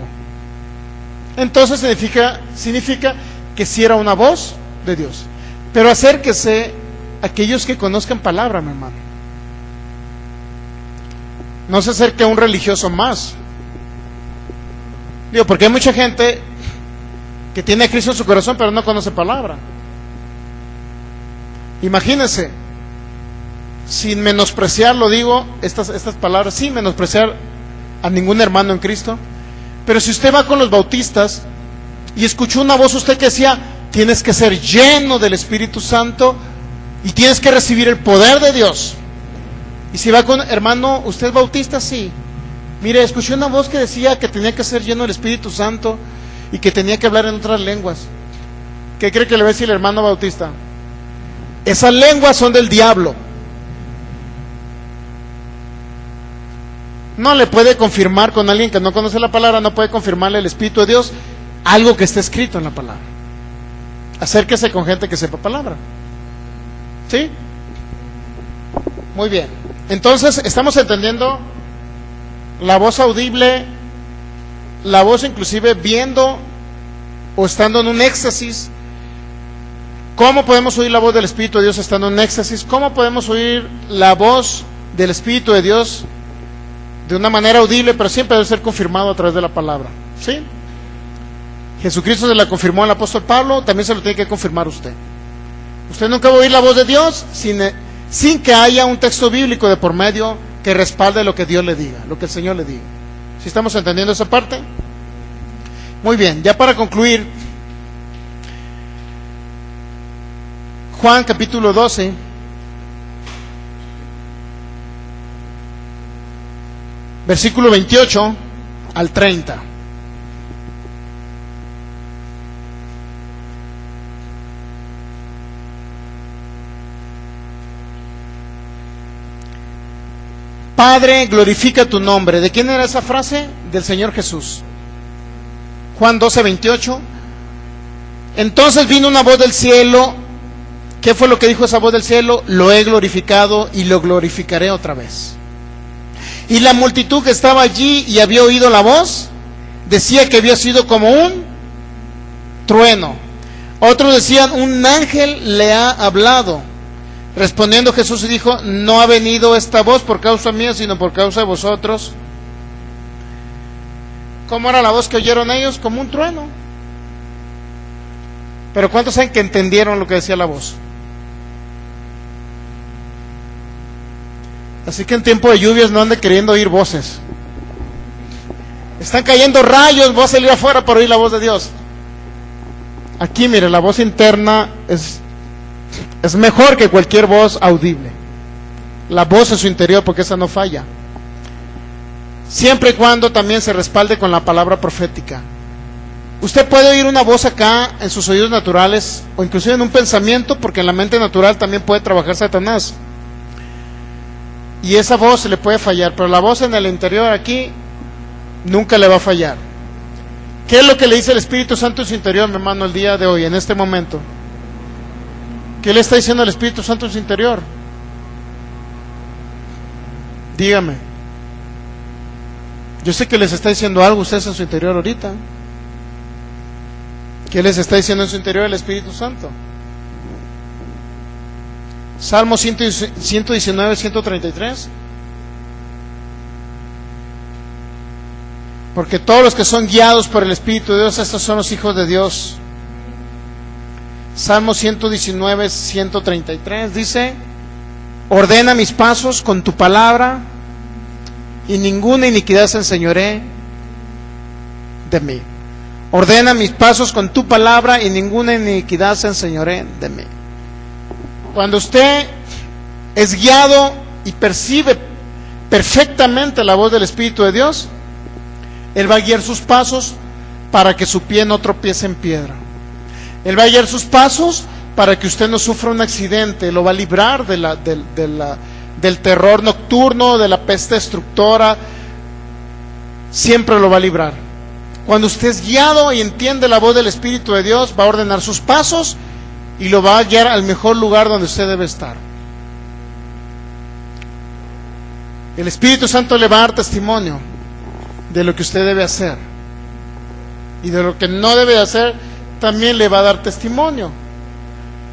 Entonces significa que sí era una voz de Dios. Pero acérquese a aquellos que conozcan palabra, mi hermano. No se acerque a un religioso más. Digo, porque hay mucha gente que tiene a Cristo en su corazón, pero no conoce palabra. Imagínense, sin menospreciar, lo digo, estas palabras, sin menospreciar a ningún hermano en Cristo, pero si usted va con los bautistas y escuchó una voz usted que decía, tienes que ser lleno del Espíritu Santo y tienes que recibir el poder de Dios. Y si va con, hermano, ¿usted es bautista? Sí. Mire, escuché una voz que decía que tenía que ser lleno del Espíritu Santo y que tenía que hablar en otras lenguas. ¿Qué cree que le va a decir el hermano bautista? Esas lenguas son del diablo. No le puede confirmar con alguien que no conoce la palabra, no puede confirmarle el Espíritu de Dios algo que está escrito en la palabra. Acérquese con gente que sepa palabra. ¿Sí? Muy bien. Entonces, estamos entendiendo la voz audible, la voz inclusive viendo o estando en un éxtasis. ¿Cómo podemos oír la voz del Espíritu de Dios estando en un éxtasis? ¿Cómo podemos oír la voz del Espíritu de Dios de una manera audible, pero siempre debe ser confirmado a través de la palabra? ¿Sí? Jesucristo se la confirmó al apóstol Pablo, también se lo tiene que confirmar usted. Usted nunca va a oír la voz de Dios sin que haya un texto bíblico de por medio que respalde lo que Dios le diga, lo que el Señor le diga. ¿Sí estamos entendiendo esa parte? Muy bien, ya para concluir, Juan capítulo 12, versículo 28 al 30. Padre, glorifica tu nombre. ¿De quién era esa frase? Del Señor Jesús. Juan 12, 28. Entonces vino una voz del cielo. ¿Qué fue lo que dijo esa voz del cielo? Lo he glorificado y lo glorificaré otra vez. Y la multitud que estaba allí y había oído la voz, decía que había sido como un trueno. Otros decían, un ángel le ha hablado. Respondiendo Jesús y dijo, no ha venido esta voz por causa mía, sino por causa de vosotros. ¿Cómo era la voz que oyeron ellos? Como un trueno. Pero ¿cuántos saben que entendieron lo que decía la voz? Así que en tiempo de lluvias no ande queriendo oír voces. Están cayendo rayos, voy a salir afuera para oír la voz de Dios. Aquí, mire, la voz interna es mejor que cualquier voz audible. La voz en su interior, porque esa no falla. Siempre y cuando también se respalde con la palabra profética. Usted puede oír una voz acá en sus oídos naturales o inclusive en un pensamiento, porque en la mente natural también puede trabajar Satanás. Y esa voz le puede fallar, pero la voz en el interior aquí nunca le va a fallar. ¿Qué es lo que le dice el Espíritu Santo en su interior, mi hermano, el día de hoy, en este momento? ¿Qué le está diciendo el Espíritu Santo en su interior? Dígame. Yo sé que les está diciendo algo a ustedes en su interior ahorita. ¿Qué les está diciendo en su interior el Espíritu Santo? Salmo 119, 133. Porque todos los que son guiados por el Espíritu de Dios, estos son los hijos de Dios. Salmo 119, 133 dice: ordena mis pasos con tu palabra, y ninguna iniquidad se enseñoree de mí. Ordena mis pasos con tu palabra, y ninguna iniquidad se enseñoree de mí. Cuando usted es guiado y percibe perfectamente la voz del Espíritu de Dios, Él va a guiar sus pasos para que su pie no tropiece en piedra. Él va a guiar sus pasos para que usted no sufra un accidente. Lo va a librar del terror nocturno, de la peste destructora. Siempre lo va a librar. Cuando usted es guiado y entiende la voz del Espíritu de Dios, va a ordenar sus pasos y lo va a guiar al mejor lugar donde usted debe estar. El Espíritu Santo le va a dar testimonio de lo que usted debe hacer, y de lo que no debe hacer también le va a dar testimonio.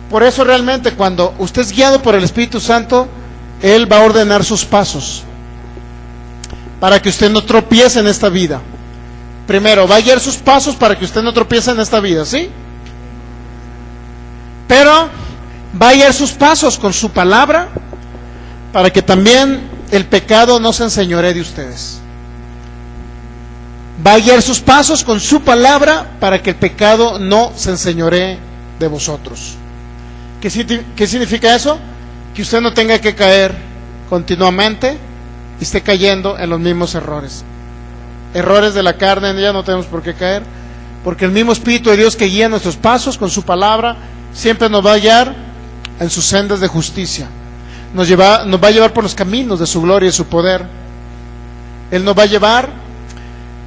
Por eso realmente cuando usted es guiado por el Espíritu Santo, Él va a ordenar sus pasos para que usted no tropiece en esta vida. Primero, va a guiar sus pasos para que usted no tropiece en esta vida, ¿sí? Pero va a guiar sus pasos con su palabra para que también el pecado no se enseñoree de ustedes. Va a guiar sus pasos con su palabra para que el pecado no se enseñoree de vosotros. ¿Qué significa eso? Que usted no tenga que caer continuamente y esté cayendo en los mismos errores. Errores de la carne, ya no tenemos por qué caer, porque el mismo Espíritu de Dios que guía nuestros pasos con su palabra siempre nos va a guiar en sus sendas de justicia. Nos va a llevar por los caminos de su gloria y su poder. Él nos va a llevar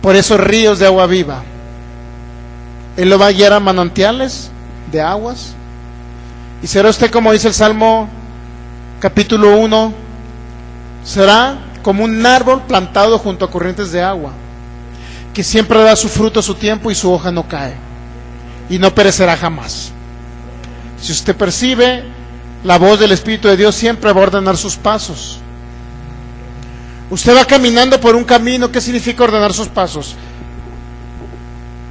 por esos ríos de agua viva. Él lo va a guiar a manantiales de aguas. Y será usted, como dice el Salmo capítulo 1, será como un árbol plantado junto a corrientes de agua, que siempre da su fruto a su tiempo y su hoja no cae, y no perecerá jamás. Si usted percibe la voz del Espíritu de Dios, siempre va a ordenar sus pasos. Usted va caminando por un camino. ¿Qué significa ordenar sus pasos?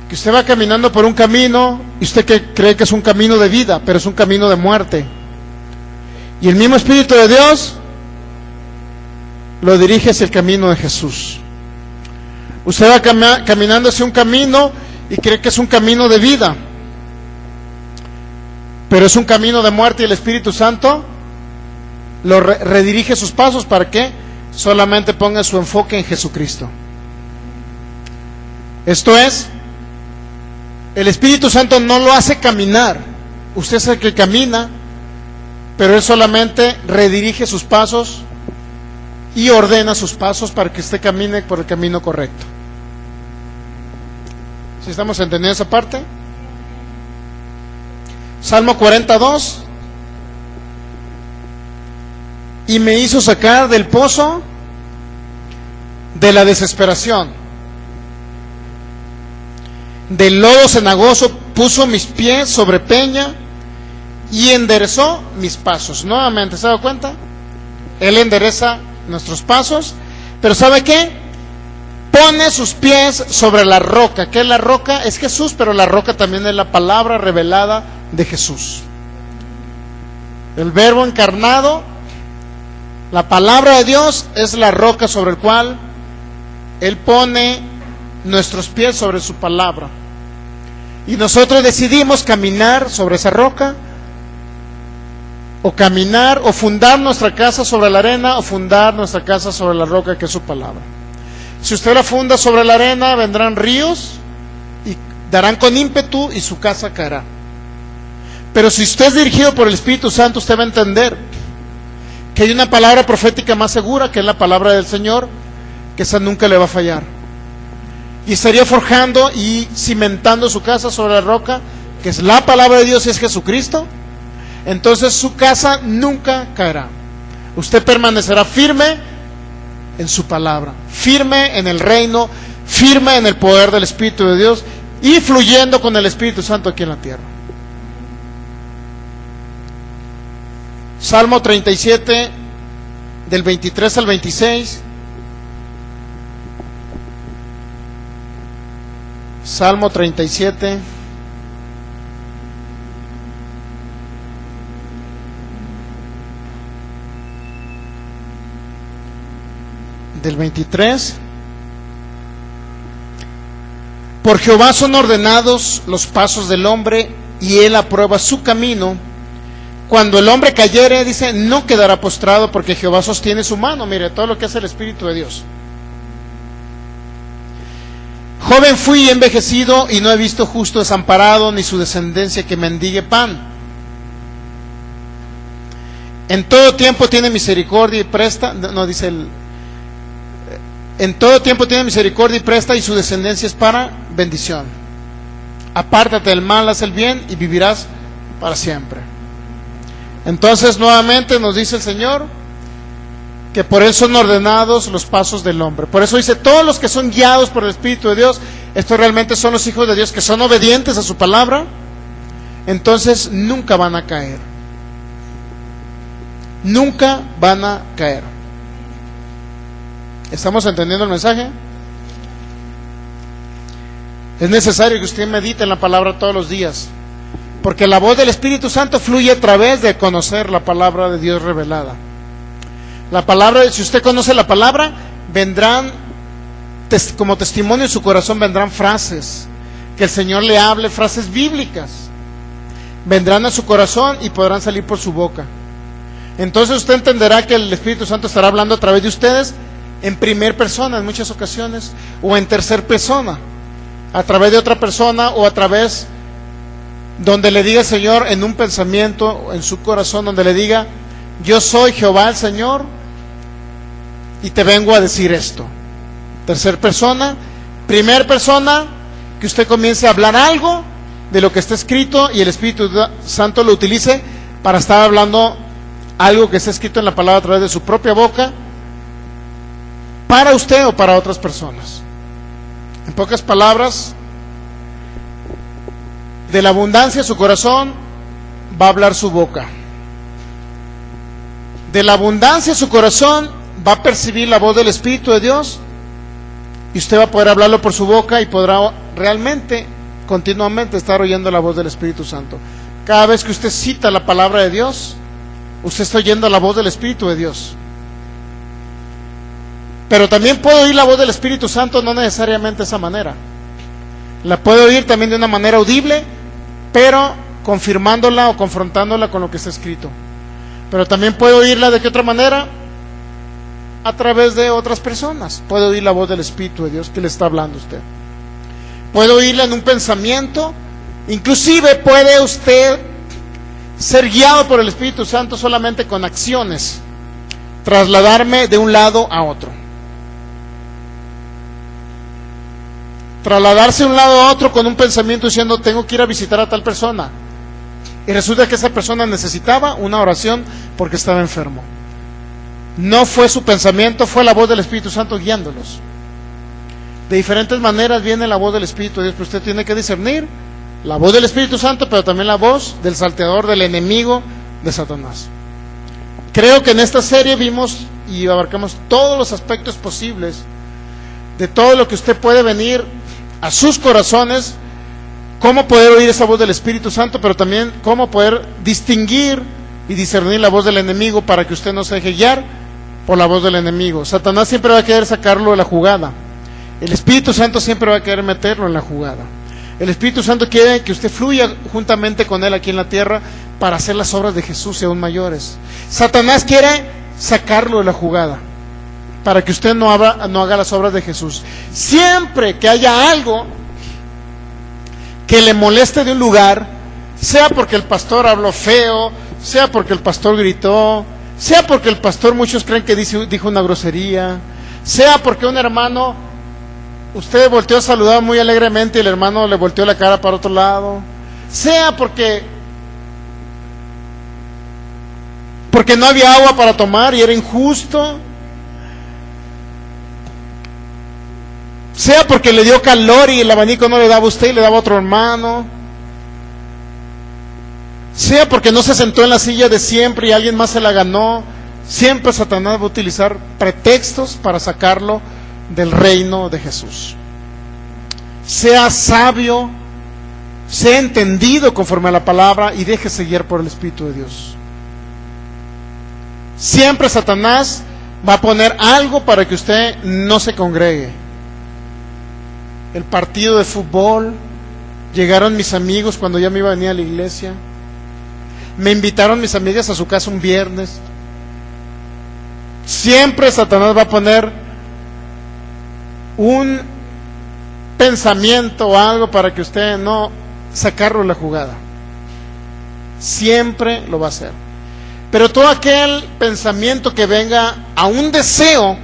Que usted va caminando por un camino y usted cree que es un camino de vida, pero es un camino de muerte. Y el mismo Espíritu de Dios lo dirige hacia el camino de Jesús. Usted va caminando hacia un camino y cree que es un camino de vida, pero es un camino de muerte, y el Espíritu Santo lo redirige sus pasos para que solamente ponga su enfoque en Jesucristo. Esto es, el Espíritu Santo no lo hace caminar, usted es el que camina, pero Él solamente redirige sus pasos y ordena sus pasos para que usted camine por el camino correcto. ¿Sí estamos entendiendo esa parte? Salmo 42. Y me hizo sacar del pozo de la desesperación, del lodo cenagoso puso mis pies sobre peña y enderezó mis pasos. Nuevamente, ¿se da cuenta? Él endereza nuestros pasos, pero ¿sabe qué? Pone sus pies sobre la roca. ¿Qué es la roca? Es Jesús, pero la roca también es la palabra revelada de Jesús. El Verbo encarnado, la palabra de Dios, es la roca sobre el cual Él pone nuestros pies sobre su palabra. Y nosotros decidimos caminar sobre esa roca, o caminar, o fundar nuestra casa sobre la arena, o fundar nuestra casa sobre la roca que es su palabra. Si usted la funda sobre la arena, vendrán ríos y darán con ímpetu y su casa caerá. Pero si usted es dirigido por el Espíritu Santo, usted va a entender que hay una palabra profética más segura, que es la palabra del Señor, que esa nunca le va a fallar. Y estaría forjando y cimentando su casa sobre la roca, que es la palabra de Dios y es Jesucristo. Entonces su casa nunca caerá. Usted permanecerá firme en su palabra, firme en el reino, firme en el poder del Espíritu de Dios y fluyendo con el Espíritu Santo aquí en la tierra. Salmo 37, del 23 al 26. Salmo 37. Del 23. Por Jehová son ordenados los pasos del hombre, y él aprueba su camino. Cuando el hombre cayere, dice, no quedará postrado, porque Jehová sostiene su mano. Mire, todo lo que hace el Espíritu de Dios. Joven fui y envejecido, y no he visto justo desamparado, ni su descendencia que mendigue pan. En todo tiempo tiene misericordia y presta, no dice el... En todo tiempo tiene misericordia y presta, y su descendencia es para bendición. Apártate del mal, haz el bien, y vivirás para siempre. Entonces nuevamente nos dice el Señor que por Él son ordenados los pasos del hombre. Por eso dice, todos los que son guiados por el Espíritu de Dios, estos realmente son los hijos de Dios que son obedientes a su palabra, entonces nunca van a caer. Nunca van a caer. ¿Estamos entendiendo el mensaje? Es necesario que usted medite en la palabra todos los días, porque la voz del Espíritu Santo fluye a través de conocer la palabra de Dios revelada. La palabra, si usted conoce la palabra, vendrán como testimonio en su corazón, vendrán frases que el Señor le hable, frases bíblicas, vendrán a su corazón y podrán salir por su boca. Entonces usted entenderá que el Espíritu Santo estará hablando a través de ustedes en primera persona en muchas ocasiones, o en tercera persona, a través de otra persona, o a través donde le diga el Señor en un pensamiento en su corazón, donde le diga, yo soy Jehová el Señor y te vengo a decir esto. Tercera persona. Primera persona, que usted comience a hablar algo de lo que está escrito y el Espíritu Santo lo utilice para estar hablando algo que está escrito en la palabra a través de su propia boca, para usted o para otras personas. En pocas palabras, de la abundancia de su corazón va a hablar su boca. De la abundancia de su corazón va a percibir la voz del Espíritu de Dios, y usted va a poder hablarlo por su boca y podrá realmente, continuamente estar oyendo la voz del Espíritu Santo. Cada vez que usted cita la palabra de Dios, usted está oyendo la voz del Espíritu de Dios. Pero también puede oír la voz del Espíritu Santo, no necesariamente de esa manera. La puede oír también de una manera audible, pero confirmándola o confrontándola con lo que está escrito. Pero también puede oírla de qué otra manera, a través de otras personas. Puede oír la voz del Espíritu de Dios que le está hablando a usted. Puede oírla en un pensamiento. Inclusive puede usted ser guiado por el Espíritu Santo solamente con acciones, trasladarme de un lado a otro, trasladarse de un lado a otro con un pensamiento diciendo, tengo que ir a visitar a tal persona, y resulta que esa persona necesitaba una oración porque estaba enfermo. No fue su pensamiento, fue la voz del Espíritu Santo guiándolos. De diferentes maneras viene la voz del Espíritu de Dios, pero usted tiene que discernir la voz del Espíritu Santo, pero también la voz del salteador, del enemigo de Satanás. Creo que en esta serie vimos y abarcamos todos los aspectos posibles de todo lo que usted puede venir a sus corazones, cómo poder oír esa voz del Espíritu Santo, pero también cómo poder distinguir y discernir la voz del enemigo para que usted no se deje guiar por la voz del enemigo. Satanás siempre va a querer sacarlo de la jugada. El Espíritu Santo siempre va a querer meterlo en la jugada. El Espíritu Santo quiere que usted fluya juntamente con Él aquí en la tierra para hacer las obras de Jesús y aún mayores. Satanás quiere sacarlo de la jugada para que usted no haga las obras de Jesús. Siempre que haya algo que le moleste de un lugar, sea porque el pastor habló feo, sea porque el pastor gritó, sea porque el pastor, muchos creen que dijo una grosería, sea porque un hermano, usted volteó a saludar muy alegremente y el hermano le volteó la cara para otro lado, sea porque no había agua para tomar y era injusto, sea porque le dio calor y el abanico no le daba a usted y le daba a otro hermano, sea porque no se sentó en la silla de siempre y alguien más se la ganó. Siempre Satanás va a utilizar pretextos para sacarlo del reino de Jesús. Sea sabio, sea entendido conforme a la palabra y déjese guiar por el Espíritu de Dios. Siempre Satanás va a poner algo para que usted no se congregue. El partido de fútbol, llegaron mis amigos cuando ya me iba a venir a la iglesia, me invitaron mis amigas a su casa un viernes. Siempre Satanás va a poner un pensamiento o algo para que usted no sacarlo de la jugada. Siempre lo va a hacer. Pero todo aquel pensamiento que venga a un deseo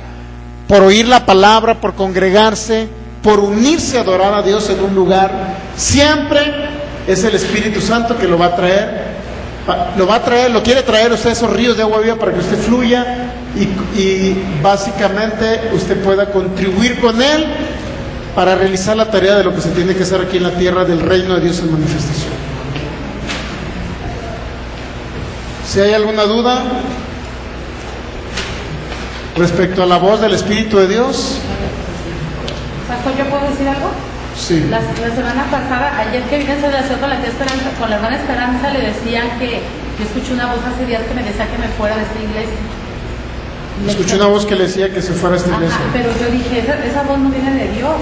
por oír la palabra, por congregarse, por unirse a adorar a Dios en un lugar, siempre es el Espíritu Santo que lo va a traer. Lo quiere traer usted esos ríos de agua viva para que usted fluya y básicamente usted pueda contribuir con él para realizar la tarea de lo que se tiene que hacer aquí en la tierra del reino de Dios en manifestación. Si hay alguna duda respecto a la voz del Espíritu de Dios. Pastor, ¿yo puedo decir algo? Sí. La semana pasada, ayer que vine a celebración con la tía Esperanza, con la hermana Esperanza, le decían que yo escuché una voz hace días que me decía que me fuera de esta iglesia. Escuché una voz que le decía que se fuera a esta iglesia. Ajá, pero yo dije, esa voz no viene de Dios.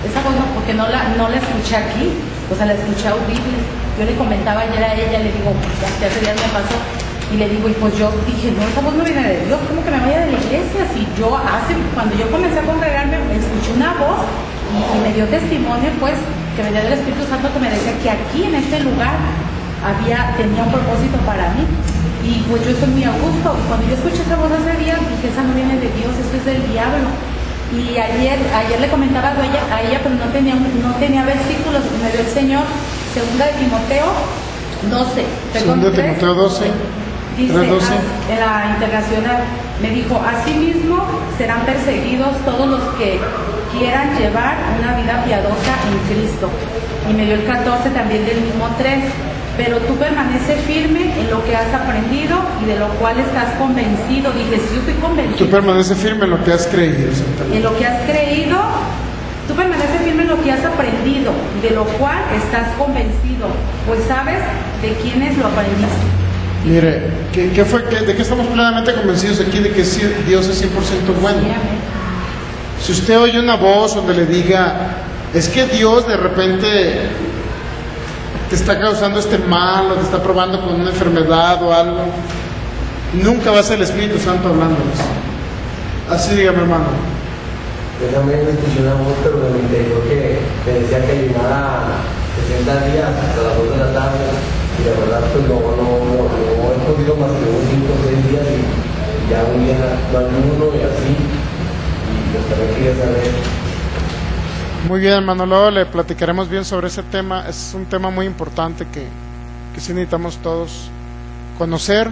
Esa voz no, porque no la escuché aquí, o sea, la escuché audible. Yo le comentaba ayer a ella, le digo, que hace días me pasó, y le digo, y pues yo dije, no, esa voz no viene de Dios, ¿cómo que me vaya de la iglesia? Si cuando yo comencé a congregarme, escuché una voz y me dio testimonio, pues, que venía del Espíritu Santo que me decía que aquí en este lugar tenía un propósito para mí. Y pues yo estoy muy a gusto. Y cuando yo escuché esa voz hace días, dije, esa no viene de Dios, eso es del diablo. Y ayer le comentaba a ella, pero no tenía versículos. Me dio el Señor, 2 de Timoteo 12. 2 de Timoteo 12. Dice, 3:12. en la internacional, me dijo, asimismo serán perseguidos todos los que quieran llevar una vida piadosa en Cristo. Y me dio el 14 también del mismo 3. Pero tú permaneces firme en lo que has aprendido y de lo cual estás convencido. Dije, si yo estoy convencido. Tú permaneces firme en lo que has creído. En lo que has creído, tú permaneces firme en lo que has aprendido, de lo cual estás convencido, pues sabes de quiénes lo aprendiste. Mire, ¿de qué estamos plenamente convencidos aquí? De que Dios es 100% bueno. Sí, amén. Si usted oye una voz donde le diga, es que Dios de repente te está causando este mal o te está probando con una enfermedad o algo, nunca va a ser el Espíritu Santo hablándoles. Así dígame, hermano. Yo también escuché una voz, pero de mi interior que me decía que ayunara 60 días hasta las 2 de la tarde, y la verdad pues no he podido más que unos 5 o 6 días y ya un día no ayuno y así, y pues también quería saber. Muy bien, hermano, luego le platicaremos bien sobre ese tema. Es un tema muy importante que sí necesitamos todos conocer,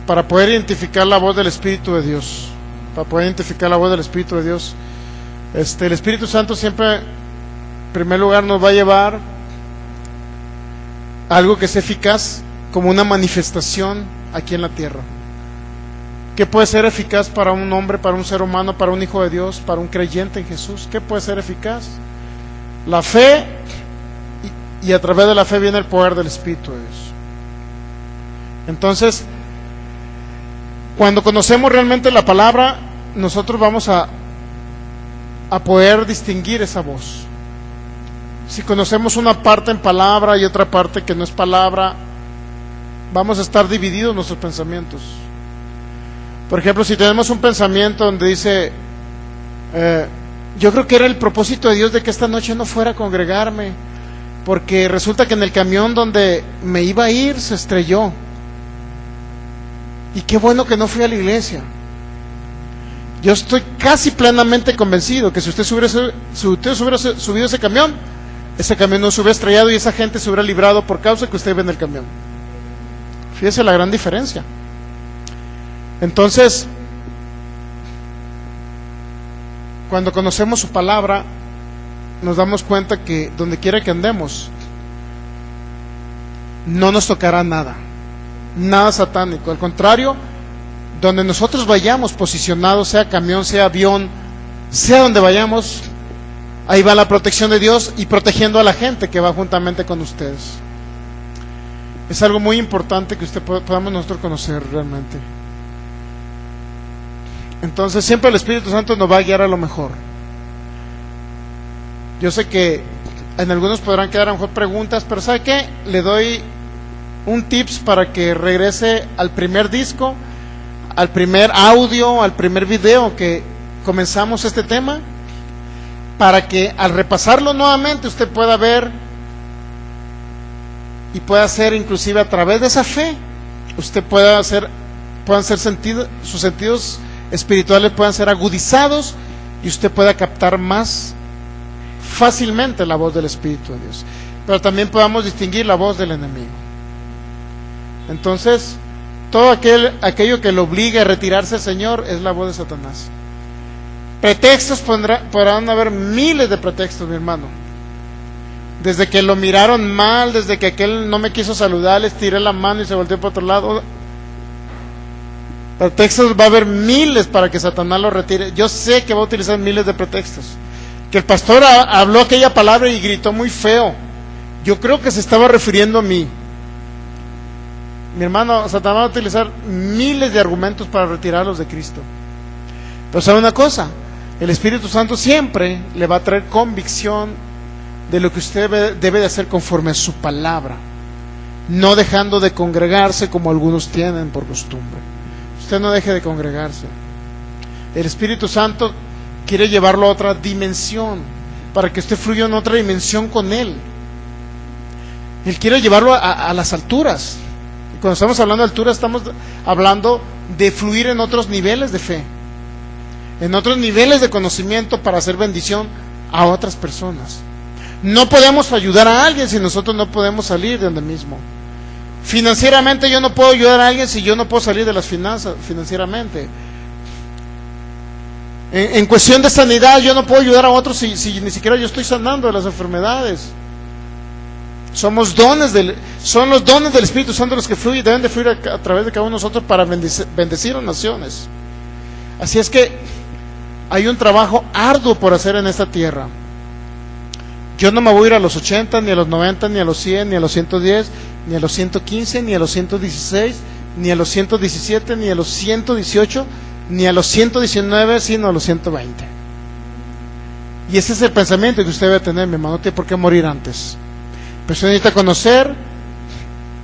para poder identificar la voz del Espíritu de Dios. Para poder identificar la voz del Espíritu de Dios. El Espíritu Santo siempre, en primer lugar, nos va a llevar a algo que sea eficaz, como una manifestación aquí en la tierra. ¿Qué puede ser eficaz para un hombre, para un ser humano, para un hijo de Dios, para un creyente en Jesús? ¿Qué puede ser eficaz? La fe, y a través de la fe viene el poder del Espíritu de Dios. Entonces, cuando conocemos realmente la palabra, nosotros vamos a poder distinguir esa voz. Si conocemos una parte en palabra y otra parte que no es palabra, vamos a estar divididos nuestros pensamientos. Por ejemplo, si tenemos un pensamiento donde dice, yo creo que era el propósito de Dios de que esta noche no fuera a congregarme, porque resulta que en el camión donde me iba a ir se estrelló. Y qué bueno que no fui a la iglesia. Yo estoy casi plenamente convencido que si usted hubiera subido ese camión no se hubiera estrellado y esa gente se hubiera librado por causa que usted iba en el camión. Fíjese la gran diferencia. Entonces, cuando conocemos su palabra, nos damos cuenta que donde quiera que andemos, no nos tocará nada satánico. Al contrario, donde nosotros vayamos posicionados, sea camión, sea avión, sea donde vayamos, ahí va la protección de Dios y protegiendo a la gente que va juntamente con ustedes. Es algo muy importante que podamos nosotros conocer realmente. Entonces siempre el Espíritu Santo nos va a guiar a lo mejor. Yo sé que en algunos podrán quedar a lo mejor preguntas, pero ¿sabe qué? Le doy un tips para que regrese al primer disco, al primer audio, al primer video que comenzamos este tema, para que al repasarlo nuevamente usted pueda ver y pueda hacer, inclusive a través de esa fe, usted puedan ser sus sentidos espirituales puedan ser agudizados y usted pueda captar más fácilmente la voz del Espíritu de Dios, pero también podamos distinguir la voz del enemigo. Entonces, todo aquello que lo obligue a retirarse al Señor es la voz de Satanás. Pretextos podrán haber miles de pretextos, mi hermano. Desde que lo miraron mal, desde que aquel no me quiso saludar, les tiré la mano y se volteó para otro lado. Pretextos va a haber miles para que Satanás lo retire. Yo sé que va a utilizar miles de pretextos. Que el pastor habló aquella palabra y gritó muy feo. Yo creo que se estaba refiriendo a mí. Mi hermano, Satanás va a utilizar miles de argumentos para retirarlos de Cristo. Pero ¿sabe una cosa? El Espíritu Santo siempre le va a traer convicción de lo que usted debe de hacer conforme a su palabra, no dejando de congregarse como algunos tienen por costumbre. Usted no deje de congregarse. El Espíritu Santo quiere llevarlo a otra dimensión, para que usted fluya en otra dimensión con Él. Él quiere llevarlo a las alturas. Y cuando estamos hablando de alturas, estamos hablando de fluir en otros niveles de fe, en otros niveles de conocimiento para hacer bendición a otras personas. No podemos ayudar a alguien si nosotros no podemos salir de donde mismo. Financieramente yo no puedo ayudar a alguien si yo no puedo salir de las finanzas financieramente. En cuestión de sanidad yo no puedo ayudar a otros si ni siquiera yo estoy sanando de las enfermedades. Son los dones del Espíritu Santo los que fluyen, deben de fluir a través de cada uno de nosotros para bendecir a naciones. Así es que hay un trabajo arduo por hacer en esta tierra. Yo no me voy a ir a los 80, ni a los 90, ni a los 100, ni a los 110, ni a los 115, ni a los 116, ni a los 117, ni a los 118, ni a los 119, sino a los 120. Y ese es el pensamiento que usted debe tener, mi hermano. No tiene por qué morir antes. Pero usted necesita conocer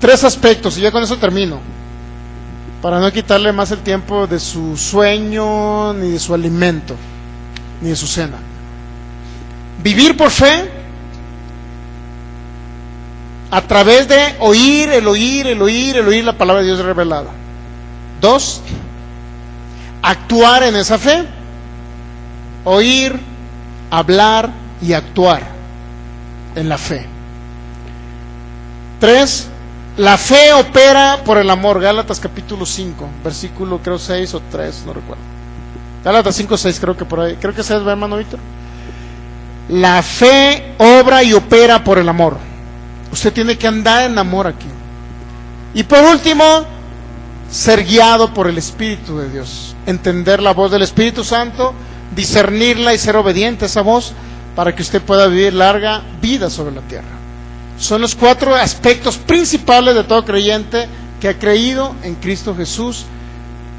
3 aspectos, y ya con eso termino, para no quitarle más el tiempo de su sueño, ni de su alimento, ni de su cena. Vivir por fe, a través de oír la palabra de Dios revelada. 2, actuar en esa fe. Oír, hablar y actuar en la fe. 3, la fe opera por el amor. Gálatas capítulo 5, versículo creo 6 o 3, no recuerdo. Gálatas 5, 6, creo que por ahí. Creo que se ve, hermano Víctor. La fe obra y opera por el amor. Usted tiene que andar en amor aquí. Y por último, ser guiado por el Espíritu de Dios. Entender la voz del Espíritu Santo, discernirla y ser obediente a esa voz para que usted pueda vivir larga vida sobre la tierra. Son los 4 aspectos principales de todo creyente que ha creído en Cristo Jesús.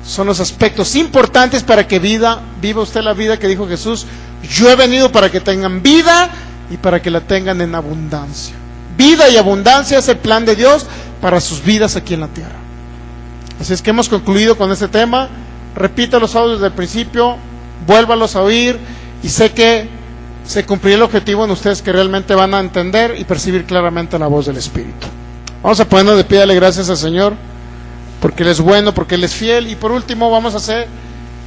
Son los aspectos importantes para que viva usted la vida que dijo Jesús: yo he venido para que tengan vida y para que la tengan en abundancia. Vida y abundancia es el plan de Dios para sus vidas aquí en la tierra. Así es que hemos concluido con este tema. Repita los audios del principio, vuélvalos a oír y sé que se cumplirá el objetivo en ustedes, que realmente van a entender y percibir claramente la voz del Espíritu. Vamos a ponernos de pie, darle gracias al Señor, porque Él es bueno, porque Él es fiel. Y por último vamos a hacer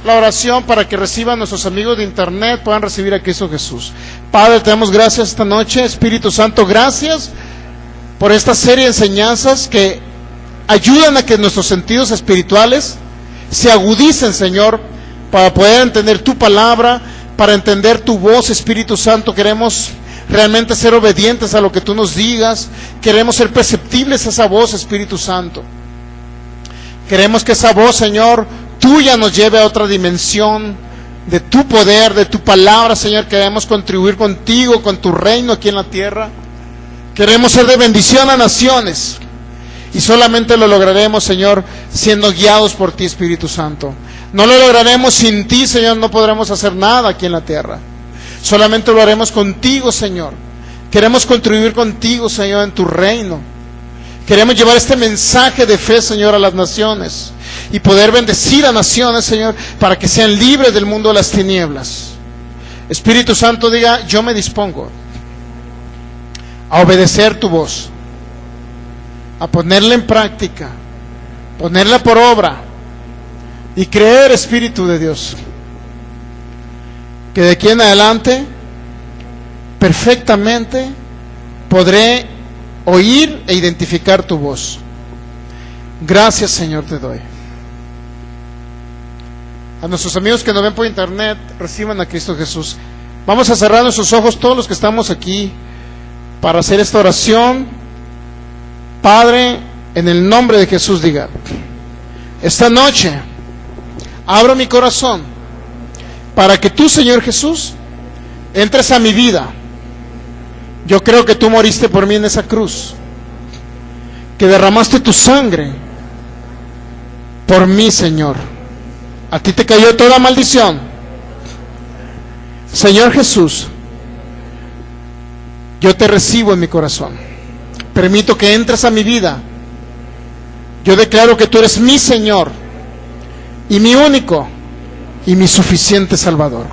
la oración para que reciban nuestros amigos de internet, puedan recibir a Cristo Jesús. Padre, te damos gracias esta noche. Espíritu Santo, gracias por esta serie de enseñanzas que ayudan a que nuestros sentidos espirituales se agudicen, Señor, para poder entender tu palabra, para entender tu voz. Espíritu Santo, queremos realmente ser obedientes a lo que tú nos digas, queremos ser perceptibles a esa voz, Espíritu Santo. Queremos que esa voz, Señor, tuya nos lleve a otra dimensión de tu poder, de tu palabra, Señor. Queremos contribuir contigo, con tu reino aquí en la tierra. Queremos ser de bendición a naciones, y solamente lo lograremos, Señor, siendo guiados por ti, Espíritu Santo. No lo lograremos sin ti, Señor, no podremos hacer nada aquí en la tierra. Solamente lo haremos contigo, Señor. Queremos contribuir contigo, Señor, en tu reino. Queremos llevar este mensaje de fe, Señor, a las naciones, y poder bendecir a naciones, Señor, para que sean libres del mundo de las tinieblas. Espíritu Santo, diga: yo me dispongo a obedecer tu voz, a ponerla en práctica, ponerla por obra, y creer, Espíritu de Dios, que de aquí en adelante perfectamente podré oír e identificar tu voz. Gracias, Señor, te doy. A nuestros amigos que nos ven por internet, reciban a Cristo Jesús. Vamos a cerrar nuestros ojos, todos los que estamos aquí, para hacer esta oración. Padre, en el nombre de Jesús, diga: esta noche abro mi corazón para que tú, Señor Jesús, entres a mi vida. Yo creo que tú moriste por mí en esa cruz, que derramaste tu sangre por mí, Señor. A ti te cayó toda maldición. Señor Jesús, yo te recibo en mi corazón. Permito que entres a mi vida. Yo declaro que tú eres mi Señor y mi único y mi suficiente Salvador.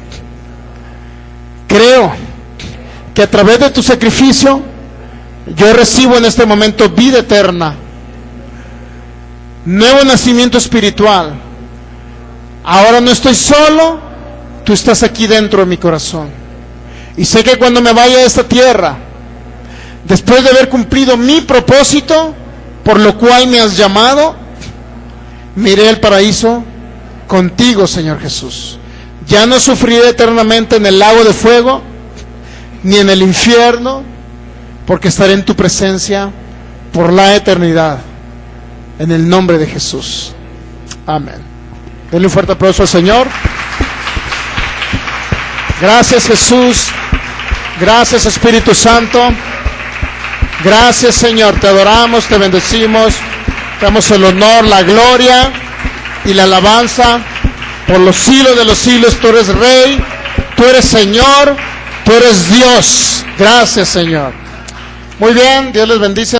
Creo que a través de tu sacrificio yo recibo en este momento vida eterna, nuevo nacimiento espiritual. Ahora no estoy solo, tú estás aquí dentro de mi corazón. Y sé que cuando me vaya de esta tierra, después de haber cumplido mi propósito, por lo cual me has llamado, me iré al paraíso contigo, Señor Jesús. Ya no sufriré eternamente en el lago de fuego, ni en el infierno, porque estaré en tu presencia por la eternidad, en el nombre de Jesús. Amén. Denle un fuerte aplauso al Señor. Gracias, Jesús. Gracias, Espíritu Santo. Gracias, Señor. Te adoramos, te bendecimos. Te damos el honor, la gloria y la alabanza por los siglos de los siglos. Tú eres Rey, tú eres Señor, tú eres Dios. Gracias, Señor. Muy bien, Dios les bendice.